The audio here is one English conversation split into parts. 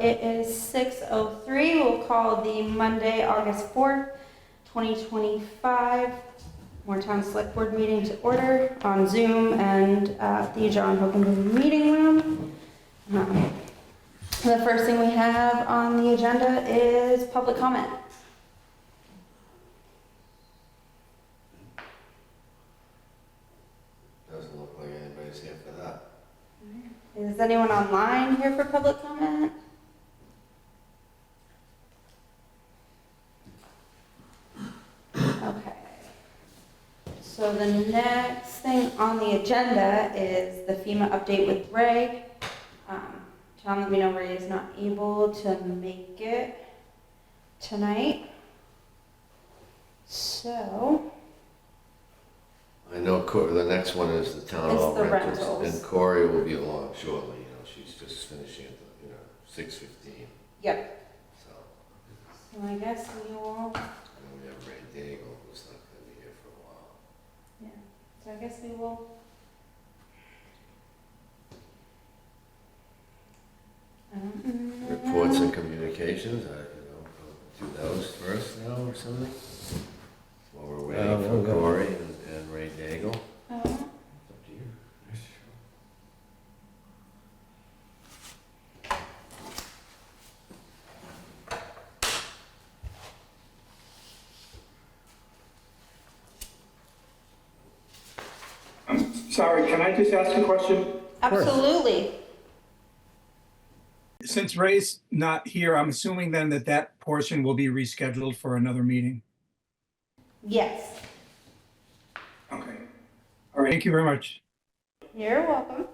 it is 6:03. We'll call the Monday, August 4th, 2025 Moretown Selectboard meeting to order on Zoom and at the John Hogan meeting room. The first thing we have on the agenda is public comment. Doesn't look like anybody's here for that. Is anyone online here for public comment? Okay. So the next thing on the agenda is the FEMA update with Ray. John let me know Ray is not able to make it tonight. So. I know the next one is the town hall rentals, and Corey will be along shortly. You know, she's just finishing at 6:15. Yep. So I guess we will. I know we have Ray Daigle, who's not going to be here for a while. Yeah. So I guess we will. Reports and communications. Do those first now or something. While we're waiting for Corey and Ray Daigle. Oh. It's up to you. I'm sorry, can I just ask a question? Absolutely. Since Ray's not here, I'm assuming then that portion will be rescheduled for another meeting. Yes. Okay. All right, thank you very much. You're welcome.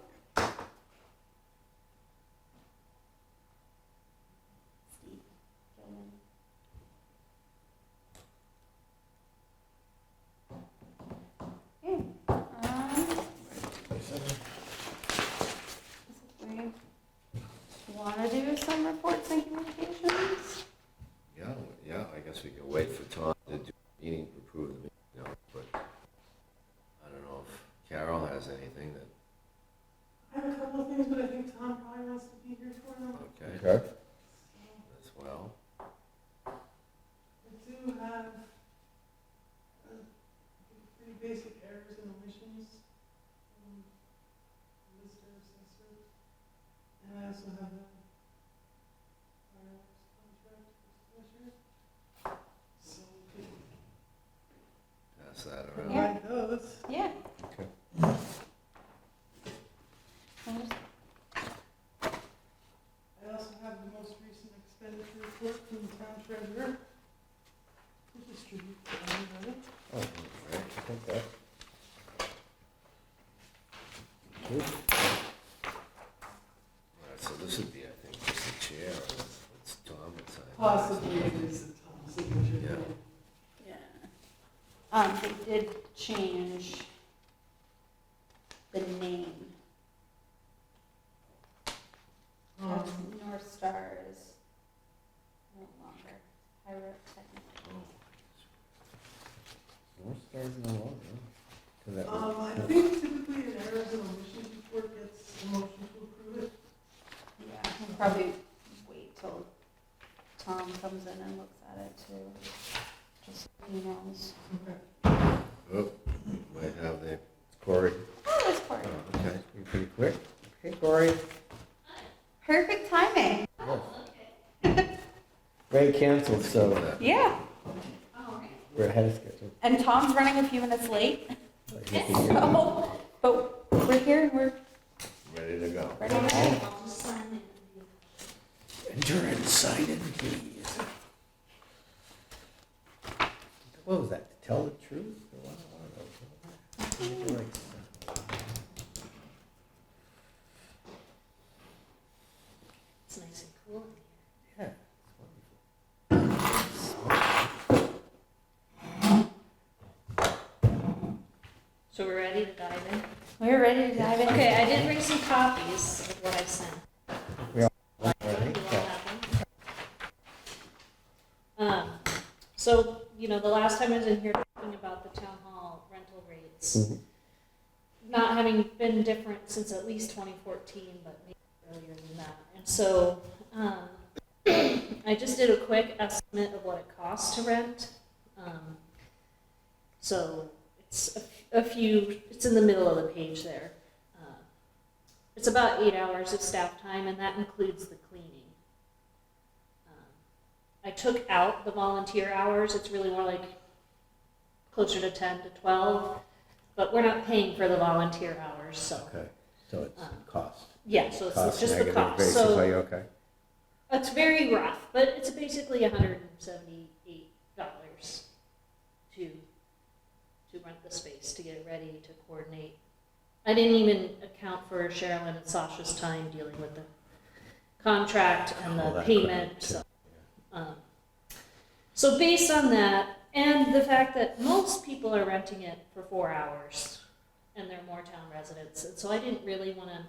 Want to do some reports and communications? Yeah. I guess we can wait for Tom to do the meeting, approve the meeting. But I don't know if Carol has anything that. I have a couple of things, but I think Tom probably wants to be here for them. Okay. As well. I do have pretty basic errors and omissions from Mr. Assessor. And I also have a fireworks contract for Slusher. So we can Pass that around. provide those. Yeah. Okay. I also have the most recent expenditure report from the town treasurer to distribute to everybody. Oh, okay. I think that. Good. All right, so this would be, I think, just the chair, or it's Tom would sign. Possibly it is the Tom signature. Yeah. They did change the name. North Star is no longer pyrotechnical. North Star's no longer. I think typically an errors and omissions report gets a motion to approve it. Yeah, we'll probably wait till Tom comes in and looks at it too. Just so he knows. Okay. Oh, might have the Corey. Oh, that's Corey. Oh, okay, you're pretty quick. Hey, Corey. Perfect timing. Ray canceled, so Yeah. we're ahead of schedule. And Tom's running a few minutes late. So, but we're here. We're Ready to go. ready to go. Enter and sign in, please. What was that? To tell the truth? Or what? I don't know. It's nice and cool in Yeah, So we're ready to dive in? We're ready to dive in. Okay, I did bring some copies of what I sent. We all Like, ready? you all have them? So, the last time I was in here talking about the town hall rental rates, not having been different since at least 2014, but maybe earlier than that. And so, I just did a quick estimate of what it costs to rent. So it's a few, it's in the middle of the page there. It's about 8 hours of staff time, and that includes the cleaning. I took out the volunteer hours. It's really more like closer to 10 to 12, but we're not paying for the volunteer hours, so. Okay, so it's cost. Yeah, so it's Cost just the negative, cost. basically, So okay. it's very rough, but it's basically $178 to rent the space, to get it ready, to coordinate. I didn't even account for Sherilyn and Sasha's time dealing with the contract and All the that payment. crap, too. So based on that, and the fact that most people are renting it for 4 hours, and they're Moretown residents, and so I didn't really want to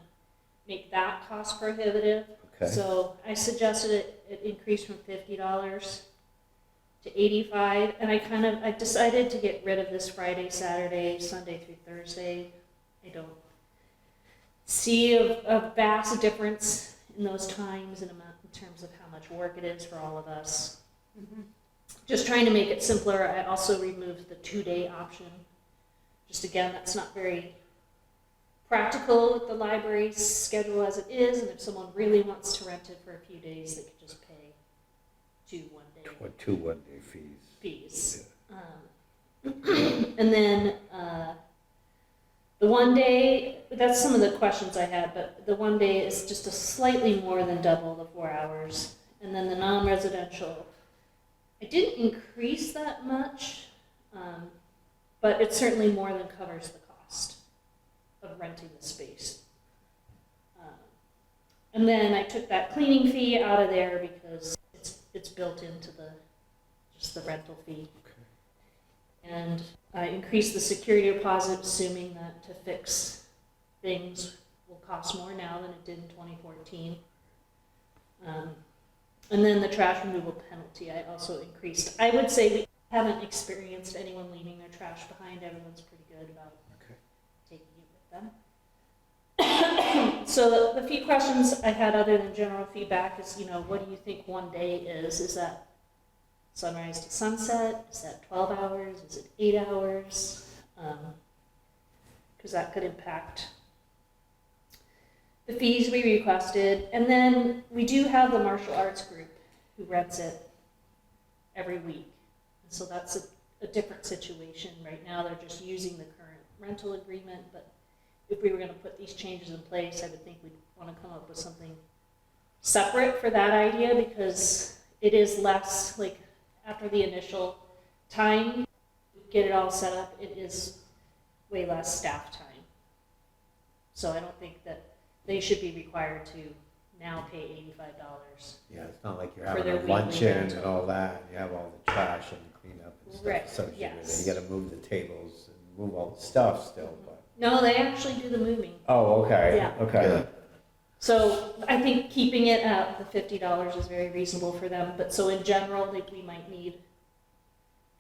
make that cost prohibitive. Okay. So I suggested it increase from $50 to $85, and I decided to get rid of this Friday, Saturday, Sunday through Thursday. I don't see a vast difference in those times and amount in terms of how much work it is for all of us. Mhm. Just trying to make it simpler. I also removed the 2-day option. Just again, that's not very practical with the library's schedule as it is, and if someone really wants to rent it for a few days, they could just pay 2 one-day Or 2 one-day fees. fees. And then the 1 day, that's some of the questions I had, but the 1 day is just a slightly more than double the 4 hours. And then the non-residential, I didn't increase that much, but it certainly more than covers the cost of renting the space. And then I took that cleaning fee out of there because it's built into just the rental fee. Okay. And I increased the security deposit, assuming that to fix things will cost more now than it did in 2014. And then the trash removal penalty I also increased. I would say we haven't experienced anyone leaving their trash behind. Everyone's pretty good about taking it with them. So the few questions I had other than general feedback is, what do you think 1 day is? Is that sunrise to sunset? Is that 12 hours? Is it 8 hours? Because that could impact the fees we requested. And then we do have the martial arts group who rents it every week. And so that's a different situation. Right now they're just using the current rental agreement, but if we were going to put these changes in place, I would think we'd want to come up with something separate for that idea, because it is less, like, after the initial time, get it all set up, it is way less staff time. So I don't think that they should be required to now pay $85. Yeah, it's not like you're For having their a luncheon weekly and all that, and you have all the trash and cleanup and stuff Right, associated with it. yes. You gotta move the tables and move all the stuff still, but. No, they actually do the moving. Oh, okay, Yeah. okay. Yeah. So I think keeping it at the $50 is very reasonable for them, but so in general, like, we might need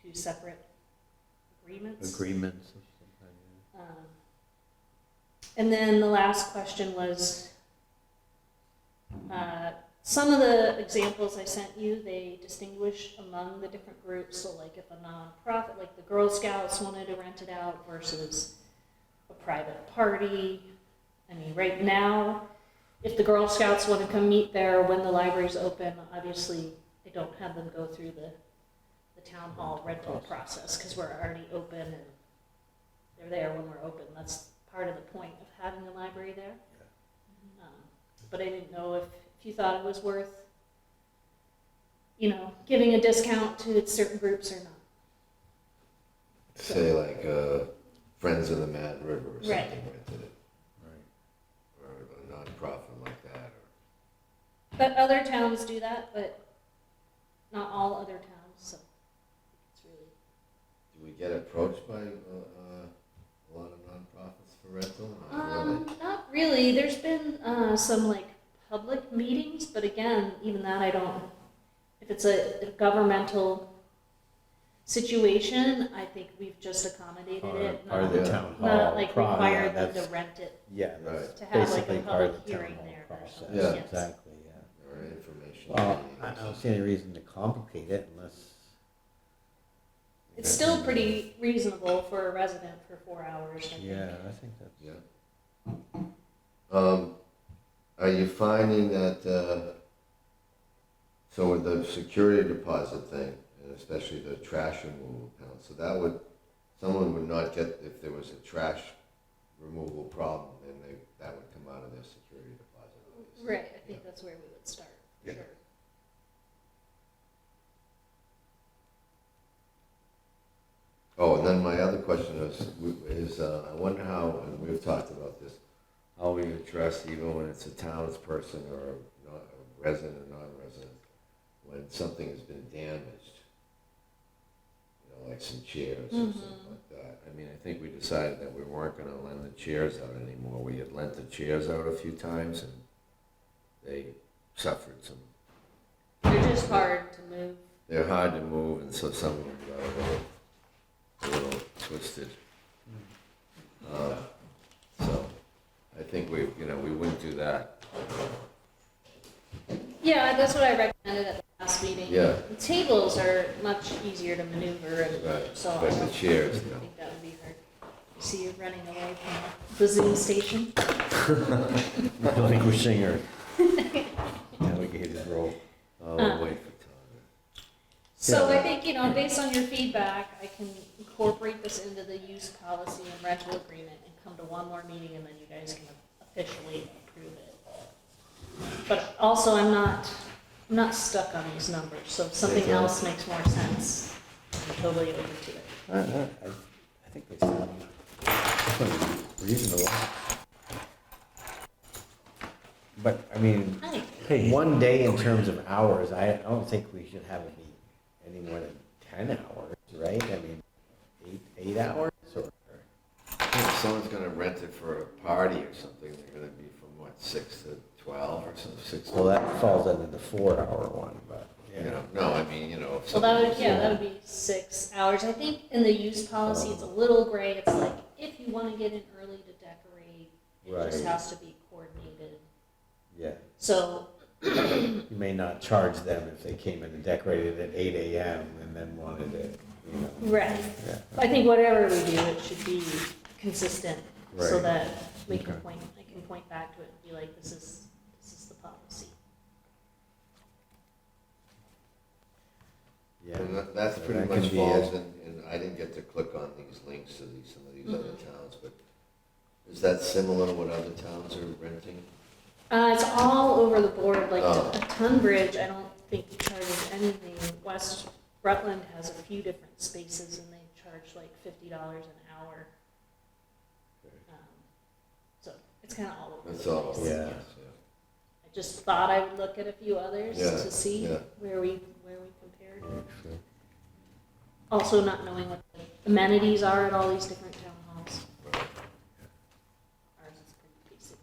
2 separate agreements. Agreements of some kind, And then the last question was, some of the examples I sent you, they distinguish among the different groups. So like if a nonprofit, like the Girl Scouts wanted to rent it out versus a private party. I mean, right now, if the Girl Scouts want to come meet there when the library's open, obviously I don't have them go through the town hall rental process because we're already open and they're there when we're open. That's part of the point of having the library there. But I didn't know if you thought it was worth, giving a discount to certain groups or not. Say like Friends of the Mad River or something Right. rented it, right? or a nonprofit like that. But other towns do that, but not all other towns, so it's really. Do we get approached by a lot of nonprofits for rental? Not really. Not really. There's been some like public meetings, but again, even that I don't. If it's a governmental situation, I think we've just accommodated it. Part of the Yeah. town hall. Not like required them that's- to rent it. Yeah, that's To have, like, a basically part of public the town hearing hall there or process. something. Yeah. Yes. Exactly, yeah. Or information. Well, I don't see any reason to complicate it unless. It's still pretty reasonable for a resident for 4 hours, I think. Yeah, I think that's. Yeah. Are you finding that, so with the security deposit thing, and especially the trash removal account, so that would, someone would not get, if there was a trash removal problem, then that would come out of their security deposit, obviously. Right, I think that's where we would start, for Yeah. sure. Oh, and then my other question is I wonder how, and we've talked about this, how we address, even when it's a townsperson or not a resident or non-resident, when something has been damaged, you know, like some chairs or something like that. I mean, I think we decided that we weren't going to lend the chairs out anymore. We had lent the chairs out a few times, and they suffered some. They're just hard to move. They're hard to move, and so some of them got a little twisted. So I think we wouldn't do that. Yeah, that's what I recommended at the last meeting. Yeah. The tables are much easier to maneuver, and Right, so I but the don't chairs, think no. that would be hard. You see you running away from the Zoom station. Relinquishing her delegated role. I'll wait for time. So Yeah. I think, based on your feedback, I can incorporate this into the use policy and rental agreement and come to one more meeting, and then you guys can officially approve it. But also, I'm not stuck on these numbers, so if something Okay. else makes more sense, I'm totally open to it. I think they sound reasonable. But, I mean, I think hey, one day in terms of hours, I don't think we should have it be any more than 10 hours, right? I mean, eight hours or? If someone's gonna rent it for a party or something, they're gonna be from what, 6 to 12 or something, 6 to. Well, that falls under the 4-hour one, but, You yeah. know, no, I mean, if Well, something. that would be 6 hours. I think in the use policy, it's a little gray. It's like, if you want to get in early to decorate, it just Right. has to be coordinated. Yeah. So, You may not charge them if they came in and decorated at 8 AM and then wanted it, right. Yeah. I think whatever we do, it should be consistent, so Right. that we can Okay. I can point back to it and be like, this is the policy. Yeah. And that's So pretty that can much be falls it. and I didn't get to click on these links to some of these Mm-hmm. other towns, but is that similar to what other towns are renting? It's all over the board, like Oh. Tunbridge, I don't think charges anything. West Rutland has a few different spaces and they charge like $50 an hour. So it's kind of all over That's the all. place. Yeah. I just thought I would look at a few others Yeah, to see yeah. where we compared. Also not knowing what the amenities are at all these different town halls. Ours is pretty basic.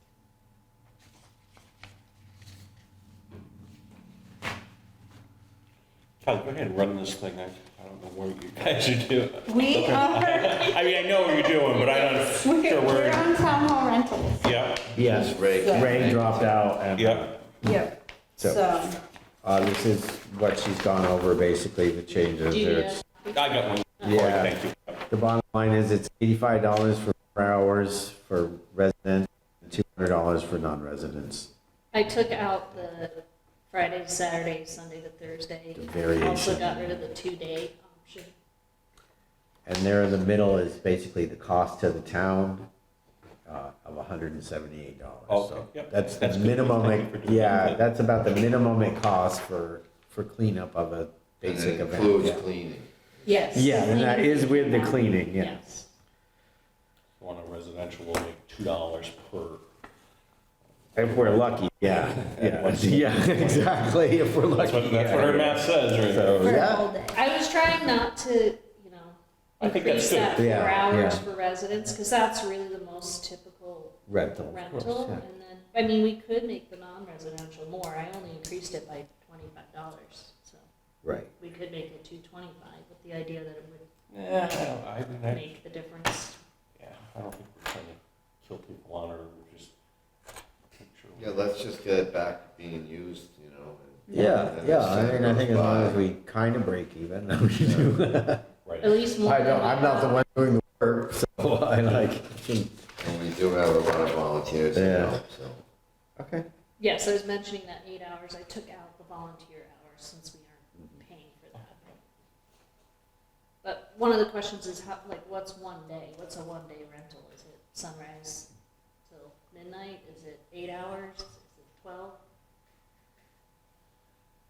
Kelly, go ahead and run this thing. I don't know what you guys are doing. We are, I mean, I know what you're doing, but I'm not sure we're where. on town hall rentals. Yeah, Yes, Ray dropped out and. yeah. Yep, So, so, this is what she's gone over, basically, the changes. Do you need There's- a- I got one. Yeah. Thank you. The bottom line is it's $85 for 4 hours for residents, and $200 for non-residents. I took out the Friday, Saturday, Sunday to Thursday. The variation. Also got rid of the 2-day option. And there in the middle is basically the cost to the town of $178. Okay, So yep. that's the That's good. minimum, Thank you for doing yeah, that. that's about the minimum it costs for cleanup of a And basic it event. includes Yeah. cleaning. Yes. Yeah, and that is with the cleaning, yeah. Yes. On a residential, we'll make $2 per. If we're lucky, yeah, yeah, exactly, if we're lucky. That's what our math says right So, there. for a yeah. whole day. I was trying not to, I think that's increase good. that 4 Yeah, hours yeah. for residents, because that's really the most typical Rental, of rental. course, yeah. And then, I mean, we could make the non-residential more. I only increased it by $25, so Right. we could make it $225 with the idea that it would Yeah, I don't, I, make the difference. yeah, I don't think we're trying to kill people on it, we're just make sure. Yeah, let's just get it back being used, and Yeah, And yeah, as I time mean, I think as goes long by- as we kind of break even, we do. Right. At least more I than know, we I'm not the have. one doing the work, so I like, And we do have a lot of volunteers that Yeah. help, so. okay. Yes, I was mentioning that 8 hours, I took out the volunteer hours since we aren't paying for that. But one of the questions is how, like, what's one day? What's a 1-day rental? Is it sunrise till midnight? Is it 8 hours? Is it 12?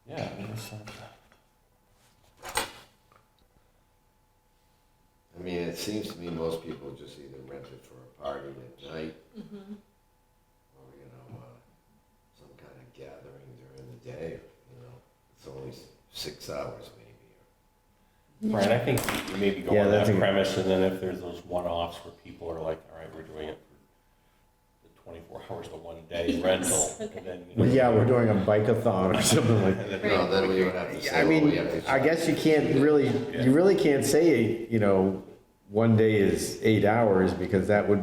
Yeah, I mean, it's, I mean, it seems to me most people just either rent it for a party at night, Mm-hmm. or, some kind of gathering during the day, It's only 6 hours maybe. right, I think you maybe go Yeah, on that's that a- premise, and then if there's those one-offs where people are like, all right, we're doing it for the 24 hours to 1 day Yes, rental, okay. and then, Well, yeah, we're doing a bike-a-thon or something like that. and then, No, then we would have to I say, well, we have mean, to. I guess you can't really, you really can't say, 1 day is 8 hours, because that would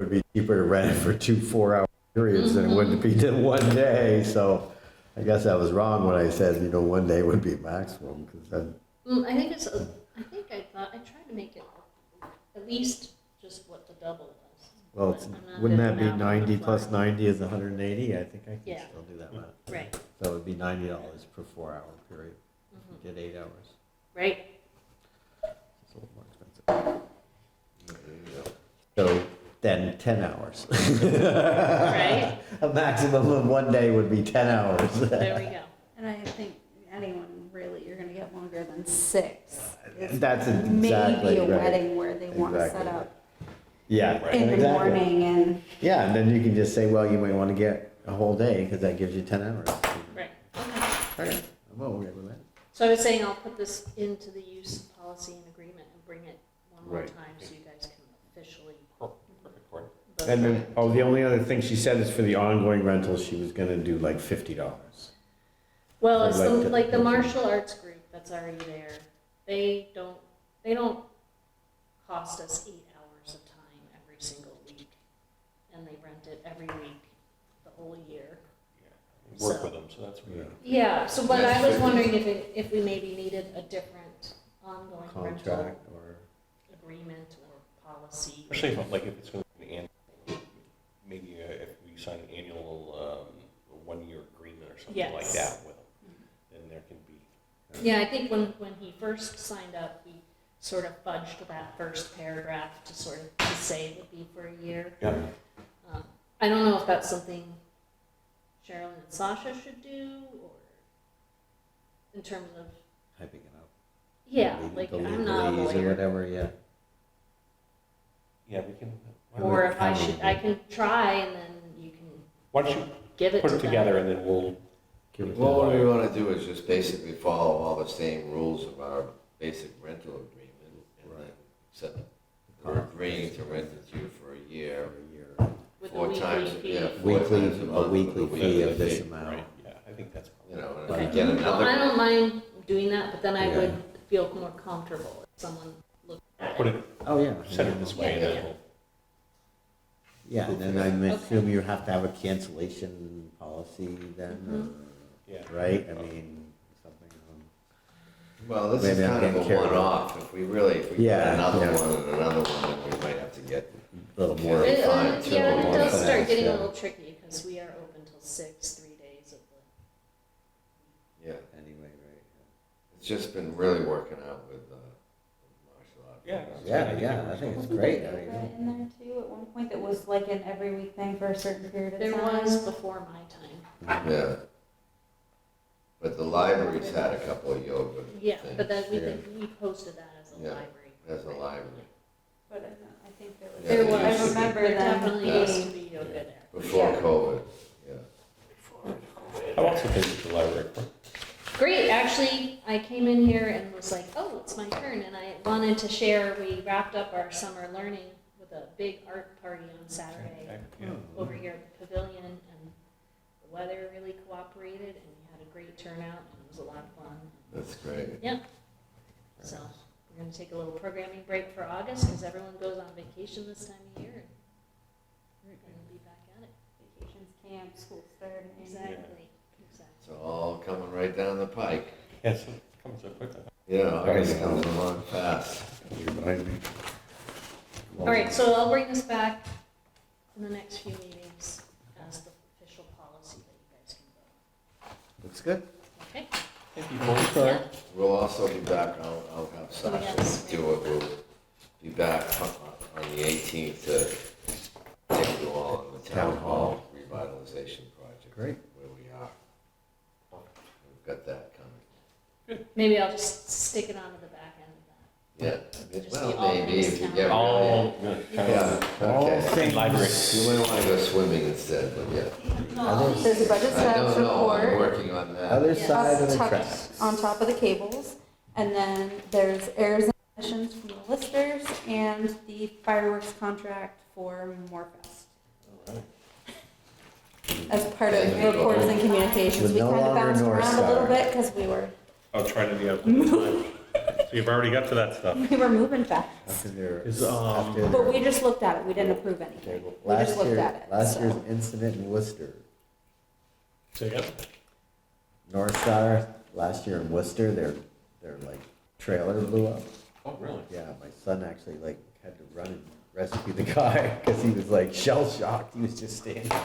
be cheaper to rent it for 2 4-hour periods than it would be to 1 day, so I guess I was wrong when I said, 1 day would be maximum, because then, I think I tried to make it at least just what the double was. well, But I'm not wouldn't good that be at math on the 90 fly. plus 90 is 180? I think I can Yeah. still do that math. Right, So it would be $90 per 4-hour period, mhm, if you did 8 hours. right. It's a little more expensive. So then 10 hours. Right. A maximum of 1 day would be 10 hours. There we go. And I think anyone really, you're gonna get longer than 6. It's That's exactly maybe a right. wedding where they wanna set Exactly. up Yeah. Right. in the exactly. morning and, Yeah, and then you can just say, well, you might want to get a whole day because that gives you 10 hours. Right. Okay, I'm okay with that. So I was saying I'll put this into the use policy and agreement and bring it one more Right. time so you guys can officially perfect, Cory. vote. And then, oh, the only other thing she said is for the ongoing rentals, she was gonna do like $50. Well, it's Like the- like the martial arts group that's already there. They don't cost us 8 hours of time every single week. And they rent it every week, the whole year. Work So- with them, so that's Yeah. good. Yeah, so but That's I was 50. wondering if we maybe needed a different ongoing rental Contract or, agreement or policy. Especially if it's going to be an annual, maybe if we sign an annual 1-year agreement or something like Yes. that with them, then there can be. Yeah, I think when he first signed up, we sort of fudged that first paragraph to sort of to say it would be for a year. Yeah. I don't know if that's something Sherilyn and Sasha should do, or in terms of, hyping it up. yeah, The like legalese I'm not a Or lawyer. whatever, yeah. Yeah, we can. Or if I can try and then you can Why don't you give it put to it them. together and then we'll, Give it to Well, what them. we wanna do is just basically follow all the same rules of our basic rental agreement, and then, Right. except we're agreeing to rent it to you for a year, For a year. With a 4 weekly times, fee. yeah, 4 Weekly, times a a month. weekly with a fee of weekly this fee, amount. right, yeah, I think that's probably. And Okay. if you get Well, I another, don't mind doing that, but then I Yeah. would feel more comfortable if someone looked at Put it. it, Oh, yeah. set it this way, and Yeah. then we'll. Yeah, and then I assume you have to have a cancellation policy then, Yeah. right? I mean, something, well, this Maybe is I'm kind of getting a carried one-off, if we get Yeah, another yeah. one and another one, then we might have to get, a little more. Yeah. It, fine, too, yeah, more it does finesse, start getting yeah. a little tricky because we are open till 6, 3 days of the. yeah. Anyway, right. It's just been really working out with martial arts. Yeah. Yeah, I think it's great. I Wasn't there mean, yoga in there too at one point that was like an every week thing for a certain period of There time? was before my time. Yeah. But the library's had a couple of yoga Yeah, things. but then Yeah. we posted that as a Yeah. library. As a library, But I think there was. Yeah, There they was, used to be. remember there them definitely being- used to be yoga there. before Yeah. COVID, yeah. How else you visit the library? Great, actually, I came in here and was like, oh, it's my turn, and I wanted to share, we wrapped up our summer learning with a big art party on Saturday Okay, yeah. over here at the pavilion, and the weather really cooperated, and we had a great turnout, and it was a lot of fun. That's great. So, we're gonna take a little programming break for August, because everyone goes on vacation this time of year, and we're gonna be back at it. Vacations, camp, school starting. Exactly, exactly. It's all coming right down the pike. Yes, it comes so quickly. Yeah, August comes along fast. You're behind me. All right, so I'll bring this back in the next few meetings as the official policy that you guys can Looks good. vote. Okay? Thank you for Yeah. We'll also be back, I'll have Sasha Yes. do it, we'll be back on the 18th to take you all on the town hall revitalization project. Great. Where we are. We've got that coming. Maybe I'll just stick it onto the back end of that. Yeah, Just well, the all maybe if you things get town. really. Yeah. Yeah, All okay. things- Library. You might wanna go swimming instead, but yeah. There's a budget I status don't know, I'm report working on that. Other Yes. side of the tucked tracks. on top of the cables. And then there's errors and omissions from the listers and the fireworks contract for Morefest. As part of Yeah. reports and communications, With we no kind of longer bounced North around a little Star. bit because we were, I'll try to be out the time. So you've already got to that stuff. we were moving fast. After their, Is, after But their- we just looked at it, we didn't approve anything. We last just looked year, at it. last so. year's incident in Worcester. Say again? North Star, last year in Worcester, their like trailer blew up. Oh, really? Yeah, my son actually like had to run and rescue the guy because he was like shell shocked. He was just standing there.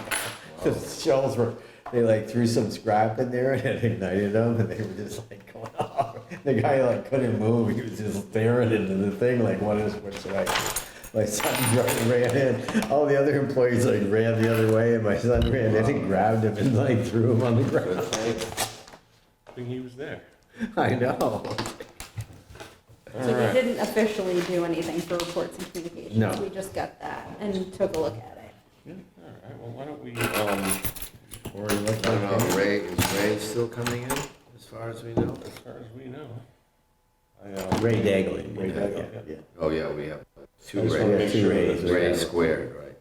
The shells were, they like threw some scrap in there and it ignited them and they were just like going off. The guy like couldn't move. He was just staring into the thing like, what should I do? My son ran in. All the other employees like ran the other way and my son ran in and grabbed him and like threw him on the Good ground. thing. I think he was there. I know. So we didn't officially do anything for reports and communications. No. We just got that and took a look at it. Yeah, all right, well, why don't we, Or he looked I don't like know, is Ray still coming in, as far as we know? as far as we know. Ray Dagley. Ray Dagley, Yeah. yeah. Oh, yeah, we have two I just wanna Rays. make Two sure Rays. that- Ray squared, right?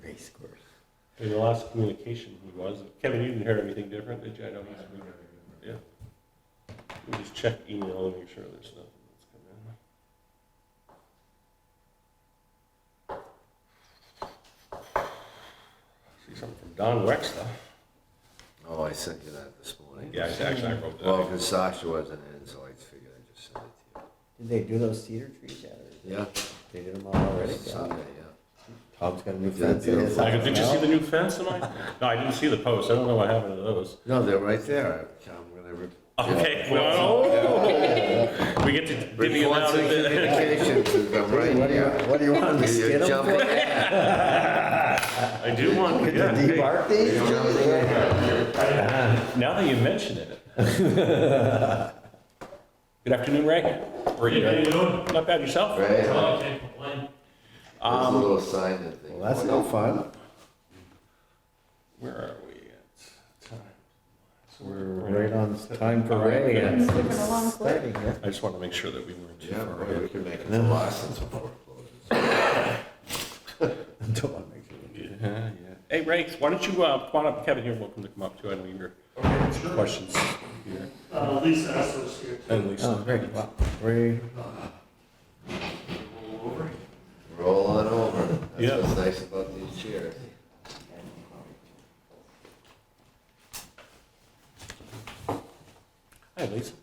Ray squared. In the last communication he was, Kevin, you didn't hear anything different, did you? I know he's, yeah. We'll just check email and make sure there's nothing that's come in. See something from Don Wexler. Oh, I sent you that this morning. Yeah, actually, I wrote that. Well, because Sasha wasn't in, so I figured I'd just send it Did they do those cedar trees yet? to you. Yeah, They did them all already? Sunday, yeah. Tom's got a new Did fence in his beautiful. house Did you see now. the new fence tonight? No, I didn't see the post. I don't know what happened to those. No, they're right there. I'm gonna. Okay, well, we get to divvy them Reports out. and communications, I'm right What do you, here. what do you want, to You're skin them jumping for? I do want, To yeah. debark these? Now that you mention it. Good afternoon, Ray. How are you? How you doing? Not bad yourself? Right, Oh, I can't complain. there's a little sign and thing. Well, that's no fun. Where are we at time? So We're right on time for All right, Ray. good. and Moving along quick. starting, yeah. I just want to make sure that we weren't too Yeah, far right, we ahead. can make it to Lawson's before it closes. Don't want to make sure. Yeah, yeah. Hey, Ray, why don't you, come on up, Kevin, you're welcome to come up too. I know your Okay, sure. questions here. Lisa Esser's here too. And Lisa. Oh, great. Wow. Ray, Roll over. Roll on over. That's Yeah. what's nice about these chairs. Hi, Lisa.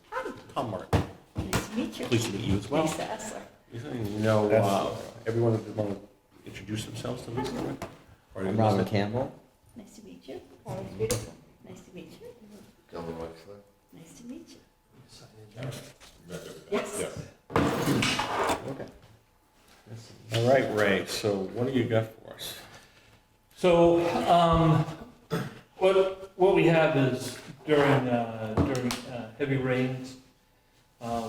Tom Martin. Nice to meet you. Pleased to meet you as well. Lisa Essler. Lisa, you know, everyone would want to introduce themselves to Lisa, right? Or do I'm you Robin want to- Campbell. Nice to meet you. Always beautiful. Nice to meet you. Gilman Wexler. Nice to meet you. Yes. Yes. Okay. All right, Ray, so what do you got for us? So, what we have is during heavy rains,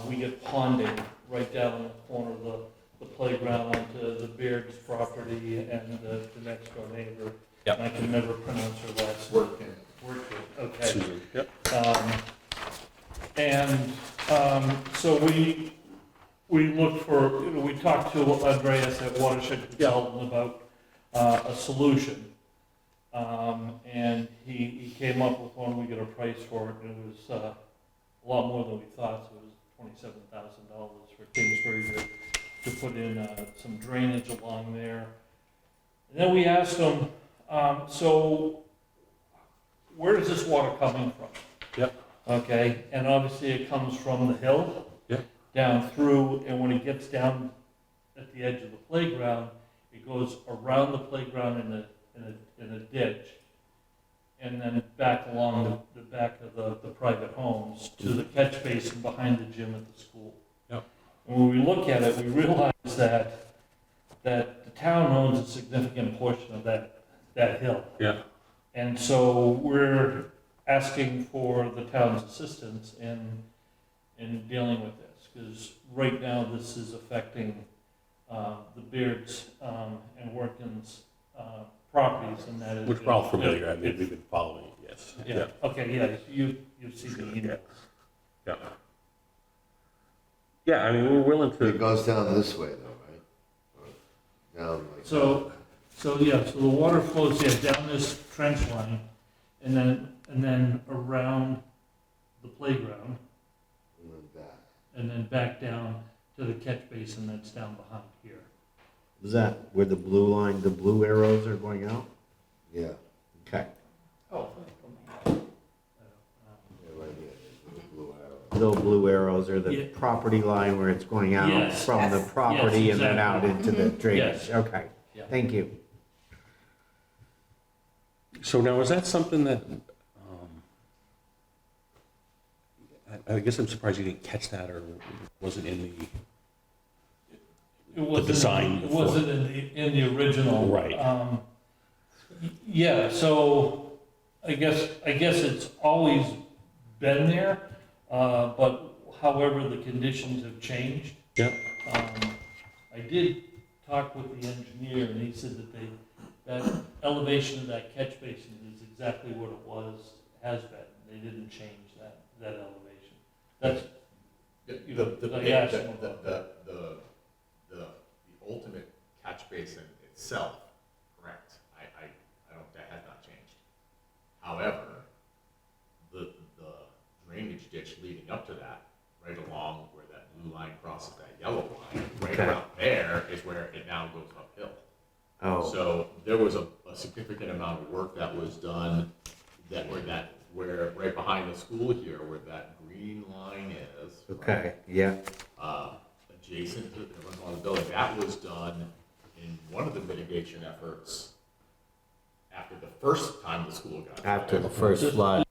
we get ponding right down in the corner of the playground onto the Beard's property and the next door neighbor. Yep. And I can never pronounce her last name. Working. Okay. Susan. Yep. So we looked for, we talked to Andreas at Watershed Consultant about a solution. And he came up with one, we got a price for it, and it was a lot more than we thought, so it was $27,000 for Kingsbury to put in some drainage along there. And then we asked him, so where is this water coming from? Yep. Okay, and obviously it comes from the hill. Yep. Down through, and when it gets down at the edge of the playground, it goes around the playground in a ditch, and then back along the back of the private homes to the catch basin behind the gym at the school. Yep. And when we look at it, we realize that the town owns a significant portion of that hill. Yeah. And so we're asking for the town's assistance in dealing with this, because right now this is affecting the Beards and Workins properties, and that is. Which we're all familiar, I mean, we've been following it, yes. Yeah, okay, yeah, you've seen the emails. Yeah. Yeah, I mean, we're willing It to, goes down this way though, right? Or down like. So the water flows, down this trench line, and then around the playground, And then back. and then back down to the catch basin that's down behind here. Is that where the blue arrows are going out? Yeah, Okay. Oh. yeah, right here, there's the blue arrow. Little blue arrows are the Yeah. property line where it's going out Yes. from the property Yes, and then out exactly. into the drainage. Yes. Okay, Yeah. thank you. so now is that something that, I guess I'm surprised you didn't catch that or wasn't in the, It wasn't, design It for it. wasn't in the original. Right. Yeah, so I guess it's always been there, but however, the conditions have changed. Yep. I did talk with the engineer, and he said that elevation of that catch basin is exactly what it has been. They didn't change that elevation. That's, I asked him about that. The ultimate catch basin itself, correct, I don't, that has not changed. However, the drainage ditch leading up to that, right along where that blue line crosses that yellow line, right Okay. around there is where it now goes uphill. Oh, So there was a significant amount of work that was done where right behind the school here, where that green line is. okay, yeah, Adjacent to the building, that was done in one of the mitigation efforts after the first time the school got. after the first flood.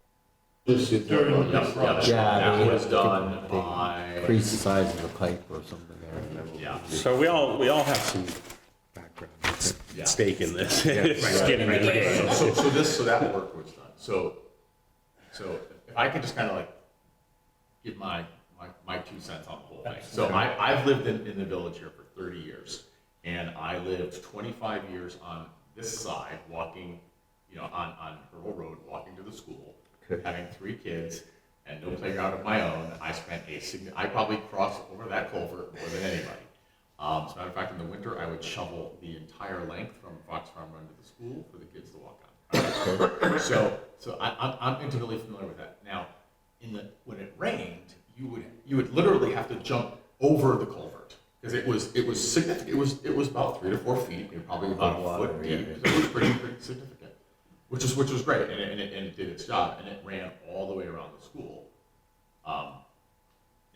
Just sit there During on the this project. side. Yeah, That they- was done they by, Increase the size of the pipe or something there. yeah. so we all have some background Yeah. stake in this. Yeah. Skin in the game. So that work was done. So if I could just kind of like give my 2 cents on the whole thing. So I've lived in the village here for 30 years, and I lived 25 years on this side, walking, on Hurdle Road, walking to the school, Okay. having 3 kids, and no playground of my own. I probably crossed over that culvert more than anybody. As a matter of fact, in the winter, I would shovel the entire length from Fox Farm Run to the school for the kids to walk on. So I'm intimately familiar with that. Now, when it rained, you would literally have to jump over the culvert because it was significant. It was about 3 to 4 feet, probably about a foot deep. So it was pretty significant, which was great, and it did its job, and it ran all the way around the school.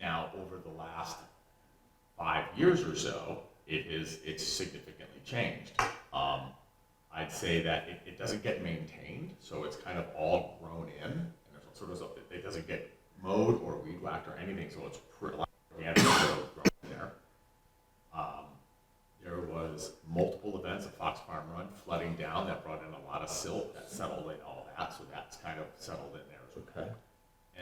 Now, over the last 5 years or so, it's significantly changed. I'd say that it doesn't get maintained, so it's kind of all grown in, and it doesn't get mowed or weed whacked or anything, so it's organic growth grown in there. There was multiple events of Fox Farm Run flooding down that brought in a lot of silt that settled in all that, so that's kind of settled in there as well. Okay.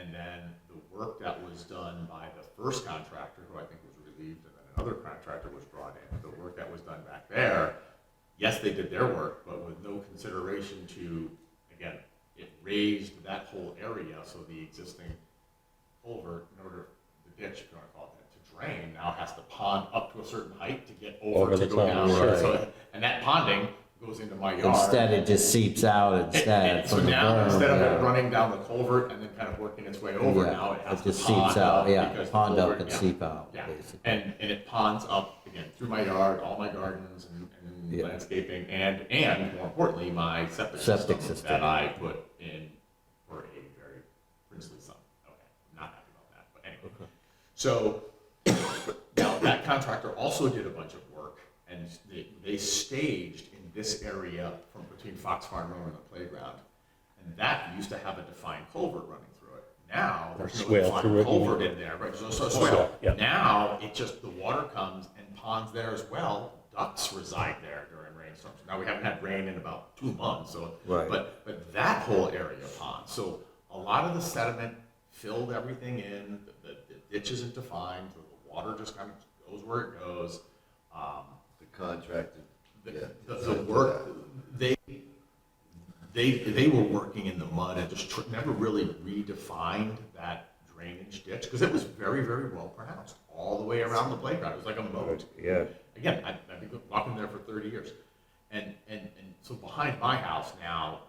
And then the work that was done by the first contractor, who I think was relieved, and then another contractor was brought in, the work that was done back there, yes, they did their work, but with no consideration to, again, it raised that whole area, so the existing culvert, in order, the ditch, if you want to call it that, to drain, now has to pond up to a certain height to get over Over to the go top, down. right. So, and that ponding goes into my yard. Instead, it just seeps out And so from the now, berm, instead of yeah. it running down the culvert and then kind of working its way over, Yeah, now it has it to just pond seeps out, up yeah, because the pond up culvert- and yeah. seep out, Yeah. basically. And it ponds up, again, through my yard, all my gardens and Yeah. landscaping, and more importantly, my septic Septic system system. that I put in So now that contractor also did a bunch of work, and they staged in this area from between Fox Farm Road and the playground. And that used to have a defined culvert running through it. Now, there's no Swale defined through it. culvert in there, right? So swale. Swale, yeah. Now, it just, the water comes and ponds there as well. Ducks reside there during rainstorms. Now, we haven't had rain in about 2 months, so, Right. but that whole area ponds. So a lot of the sediment filled everything in, the ditch isn't defined, the water just kind of goes where it goes. The contractor, yeah. The work, they were working in the mud and just never really redefined that drainage ditch, because it was very, very well pronounced all the way around the playground. It was like a moat. Yeah. Again, I've been walking there for 30 years. And so behind my house now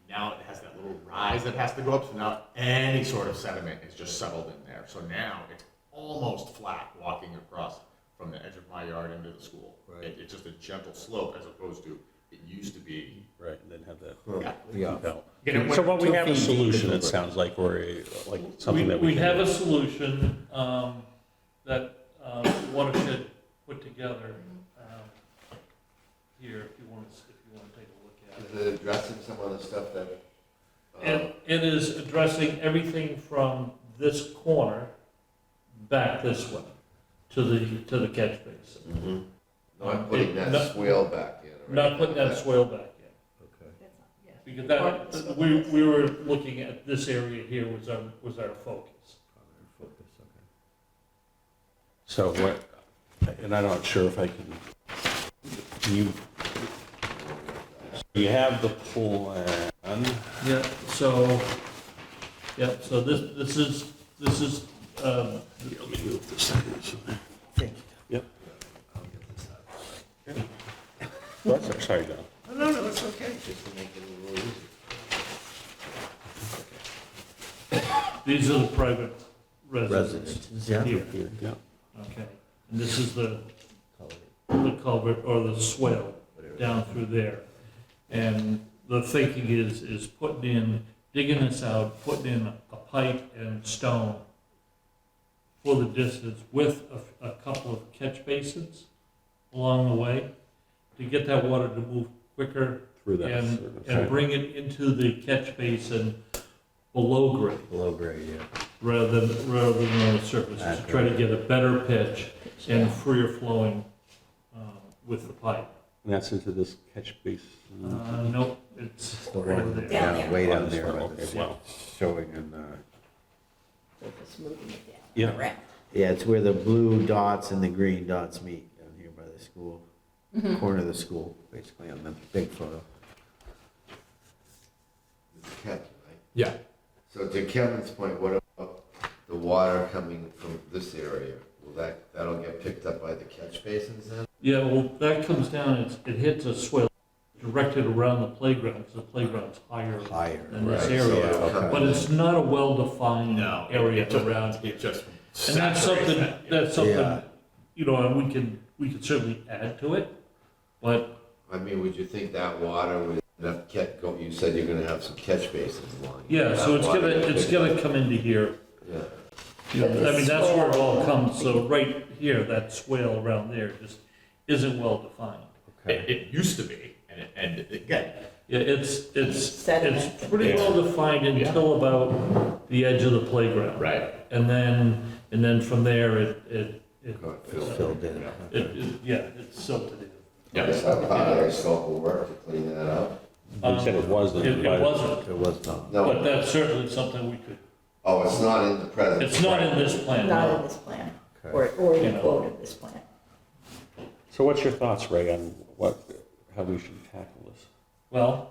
it has that little rise that has to go up, so now any sort of sediment is just settled in there. So now it's almost flat walking across from the edge of my yard into the school. Right. It's just a gentle slope as opposed to, it used to be. Right, and then have that. Yeah. Yeah. So what we have a 2 feet deep solution, is it sounds like, or like something that we We can. have a solution that Watershed put together here, if you want to take a look at it. Is it addressing some of the stuff that? It is addressing everything from this corner back this way to the catch basin. Not putting that Not- swale back in. or Not anything putting that like swale back in. Okay. Because that, we were looking at this area here was our focus. So what, and I'm not sure if I can, you have the plan. Yeah, so this is, Let me move this thing. Yep. Sorry, Don. No, it's okay, just to make it a little easier. these are the private residences Yeah. here, Yeah. okay? And this is the culvert or the swale down through there. And the thinking is digging this out, putting in a pipe and stone for the distance with a couple of catch basins along the way to get that water to move quicker Through that. and bring it into the catch basin below grade Below grade, yeah. rather than on the surface, to try to get a better pitch and freer flowing with the pipe. And that's into this catch basin. Nope, it's The right one there. down, way down there, Okay, but it's wow. showing in, Just moving it down. Yeah. Around. yeah, it's where the blue dots and the green dots meet down here by the school. Corner of the school, basically, on the big photo. It's Kevin, right? Yeah. So to Kevin's point, what about the water coming from this area? Will that'll get picked up by the catch basins then? Yeah, well, that comes down, it hits a swale directed around the playground, because the playground's higher Higher, than this Right, so area. it'll come But in. it's not a well-defined No. area it around. It just And that's saturates something, that, yeah. that's something, Yeah. and we could certainly add to it, but I mean, would you think that water would enough you said you're gonna have some catch basins along. yeah, so it's gonna come into here. Yeah. I mean, that's where it all comes, so right here, that swale around there just isn't well defined. It used to be, and again, Yeah, it's Sediment. pretty well defined until about the edge of the playground. right. And then from there, it Filled in. it's silted in. Yeah. It's not part of their scope of work to clean that up. You said it wasn't. It wasn't, It was not. but No, that's certainly something we could, oh, it's not in the present. it's not in this plan, Not in no. this plan, Okay. or You in know. quote of this plan. So what's your thoughts, Ray, on how we should tackle this? Well,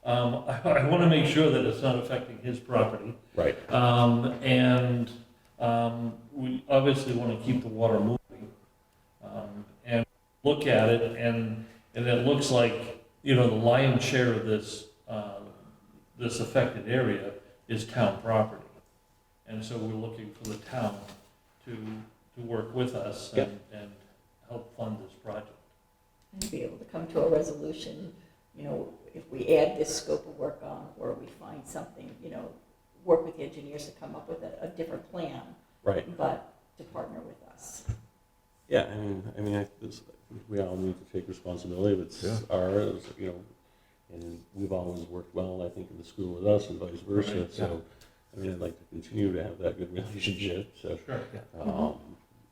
I want to make sure that it's not affecting his property. Right. And we obviously want to keep the water moving. And look at it, and it looks like, the lion's share of this, this affected area is town property. And so we're looking for the town to work with us and help fund this project. And be able to come to a resolution, if we add this scope of work on, or we find something, work with the engineers to come up with a different plan Right. but to partner with us. Yeah, I think we all need to take responsibility. If it's ours, and we've always worked well, I think, in the school with us and vice versa. Right. So, I'd like to continue to have that good relationship. So, Sure.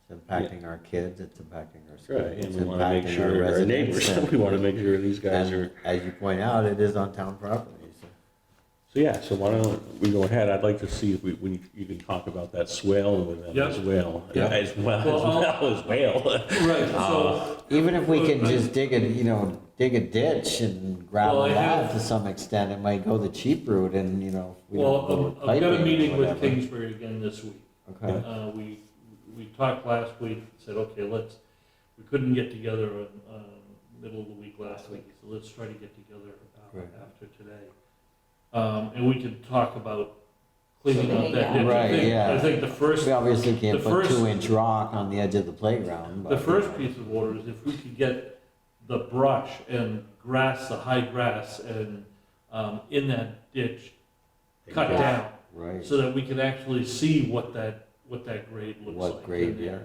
It's impacting our kids, it's impacting our schools. right, and it's we want to make impacting sure our residents, neighbors. and- We want to make sure these guys And are. as you point out, it is on town property, so. So yeah, so why don't we go ahead? I'd like to see if you can talk about that swale with them Yep. as well, Yeah. as well Well, as well. Right, so, Even if we can just dig a ditch and gravel Well, I that have- to some extent, it might go the cheap route and, we don't go well, with I've got a piping or meeting with whatever. Kingsbury again this week. Okay, We talked last week, said, okay, we couldn't get together in, middle of the week last week, so let's try to get together Right. after today. And we can talk about cleaning up that ditch. Right, yeah. I think the first, we obviously can't the put first- 2-inch rock on the edge of the playground, but. the first piece of order is if we could get the brush and grass, the high grass, and, in that ditch, cut Yeah. down, Right, so that we can actually see what that grade looks like. what grade, in yeah. there.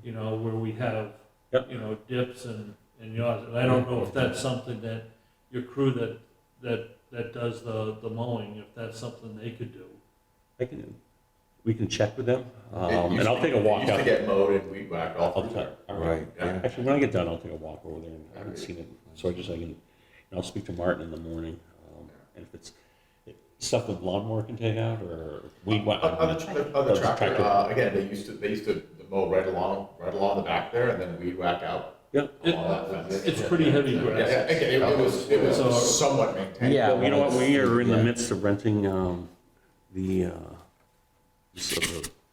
You know, where we have, Yep. dips and yaws, and I don't know if that's something that your crew that does the mowing, if that's something they could do. We can check with them, It used and I'll to- take a walk It used out. to get mowed and weed whacked all I'll through tell. there. All Right, yeah. Actually, when I get done, I'll take a walk over there. And I haven't seen it, so I can. I'll speak to Martin in the morning, and if it's stuff the lawnmower can take out or weed whack. On the tractor, tractor. again, they used to mow right along the back there and then weed whack out. Yeah. Along that fence. It's pretty heavy Yeah, grass. again, it was somewhat maintained. Yeah. Well, you know what? We are in the Yeah. midst of renting the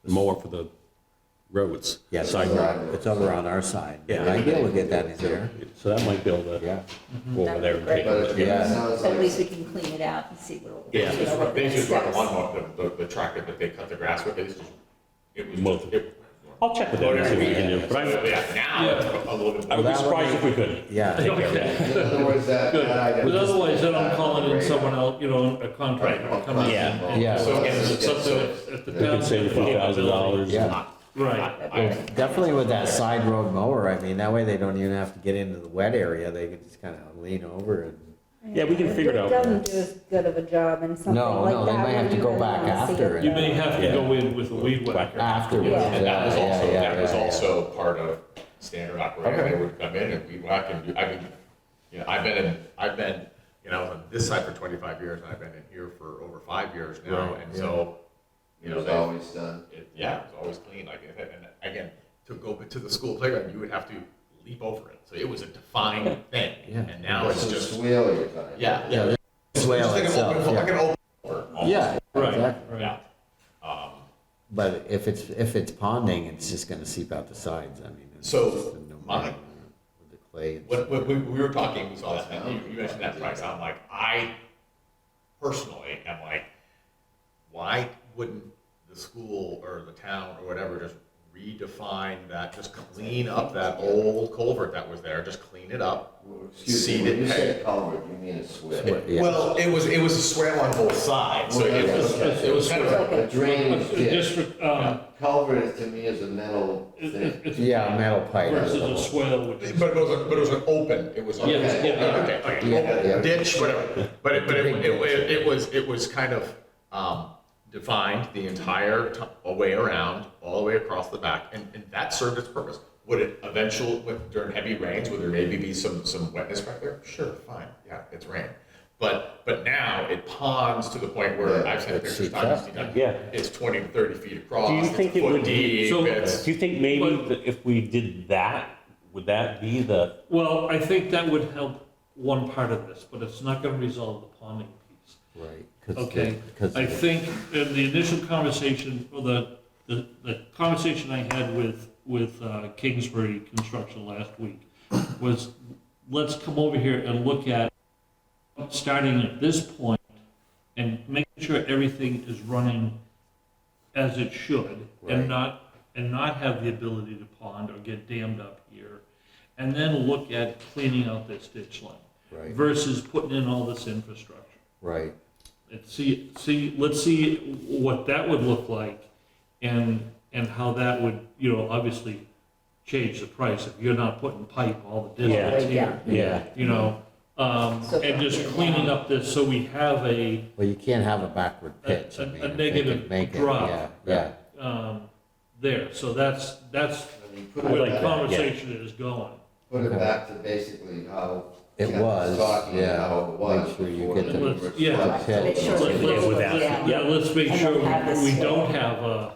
mower for the roads. Yeah, side road. it's over on our side. Yeah. I'd be able to get that in there, So that might be able to yeah. go over there and take But it. it Yeah. sounds At like, least we can clean it out and see what. Yeah, you know, what they the just run the steps. lawnmower, the tractor that they cut the grass with, it was Mow. just, it. I'll check with them and see what we can do. But Yeah, now it's a little bit. I would be surprised if we could. Yeah, in other words, that. Good, that item because is- otherwise then I'm calling in someone else, a contractor to come in. Yeah. and- Yeah. So again, it's something at the We could town. save a few $1,000. yeah. Right. Definitely with that side road mower, I mean, that way they don't even have to get into the wet area, they can just kind of lean over and. Yeah, we can figure it out. It doesn't do as good of a job in something No, like no, that. they might have to where go you back really wanna see after it it. You may have to Yeah. go in with a weed whacker. Afterwards, Yeah. And that was yeah, also, yeah, that was yeah. also part of standard operation, they would come in and weed whack and do, I've been, on this side for 25 years, and I've been in here for over 5 years now, Right, and yeah. so, It was always done. yeah, it was always clean, and again, to go to the school playground, you would have to leap over it, so it was a defined thing, Yeah. and now What's it's the just, swale you're talking? yeah, Yeah, yeah. the swale Just like itself, an open, like yeah. an open culvert, almost. Yeah, Right. exactly. Yeah. But if it's ponding, it's just gonna seep out the sides, I mean. it's So, just a no my- brainer with the clay and When we were talking, we saw that, and you mentioned that price, I'm like, I personally am like, why wouldn't the school or the town or whatever just redefine that, just clean up that old culvert that was there, just clean it up? Excuse me, when you say culvert, you mean a swale? Yeah. Well, it was a swale on both sides, so it was kind of a, A drainage A ditch. district, Culvert to me is a metal thing. it's. Yeah, metal pipe. Versus a swale, which is. but it was an open, it was. Yeah, yeah. Okay, Yeah. ditch, whatever, but it was kind of, defined the entire way around, all the way across the back, and that served its purpose. Would it eventually, during heavy rains, would there maybe be some wetness back there? Sure, fine, yeah, it's rain. But now it ponds to the point where Yeah, I've seen it pictures seeps time up. and time. Yeah. It's 20 to 30 feet across, Do you it's a think it foot would be- deep, So- it's. Do you think maybe that if we did that, would that be the? Well, I think that would help one part of this, but it's not gonna resolve the ponding piece. Right. Okay, Because I think in the initial conversation, or the conversation I had with Kingsbury Construction last week was, let's come over here and look at starting at this point and making sure everything is running as it should, and Right. not have the ability to pond or get dammed up here, and then look at cleaning out this ditch line Right, versus putting in all this infrastructure. right. And let's see what that would look like, and and how that would, you know, obviously change the price if you're not putting pipe all the distance here, Yeah. you know? And just cleaning up this so we have a, Well, you can't have a backward pitch. I A- mean, a if they negative could make it, drop. Yeah. there, so that's I mean, put where it the back, conversation is going. put it back to basically how It Ken was, talking, yeah. how it was. Make sure you before get the the- new Let's- yeah. reflect. Make sure Let's- it's let's- without. Yeah, let's make And sure then have this we fit. don't have a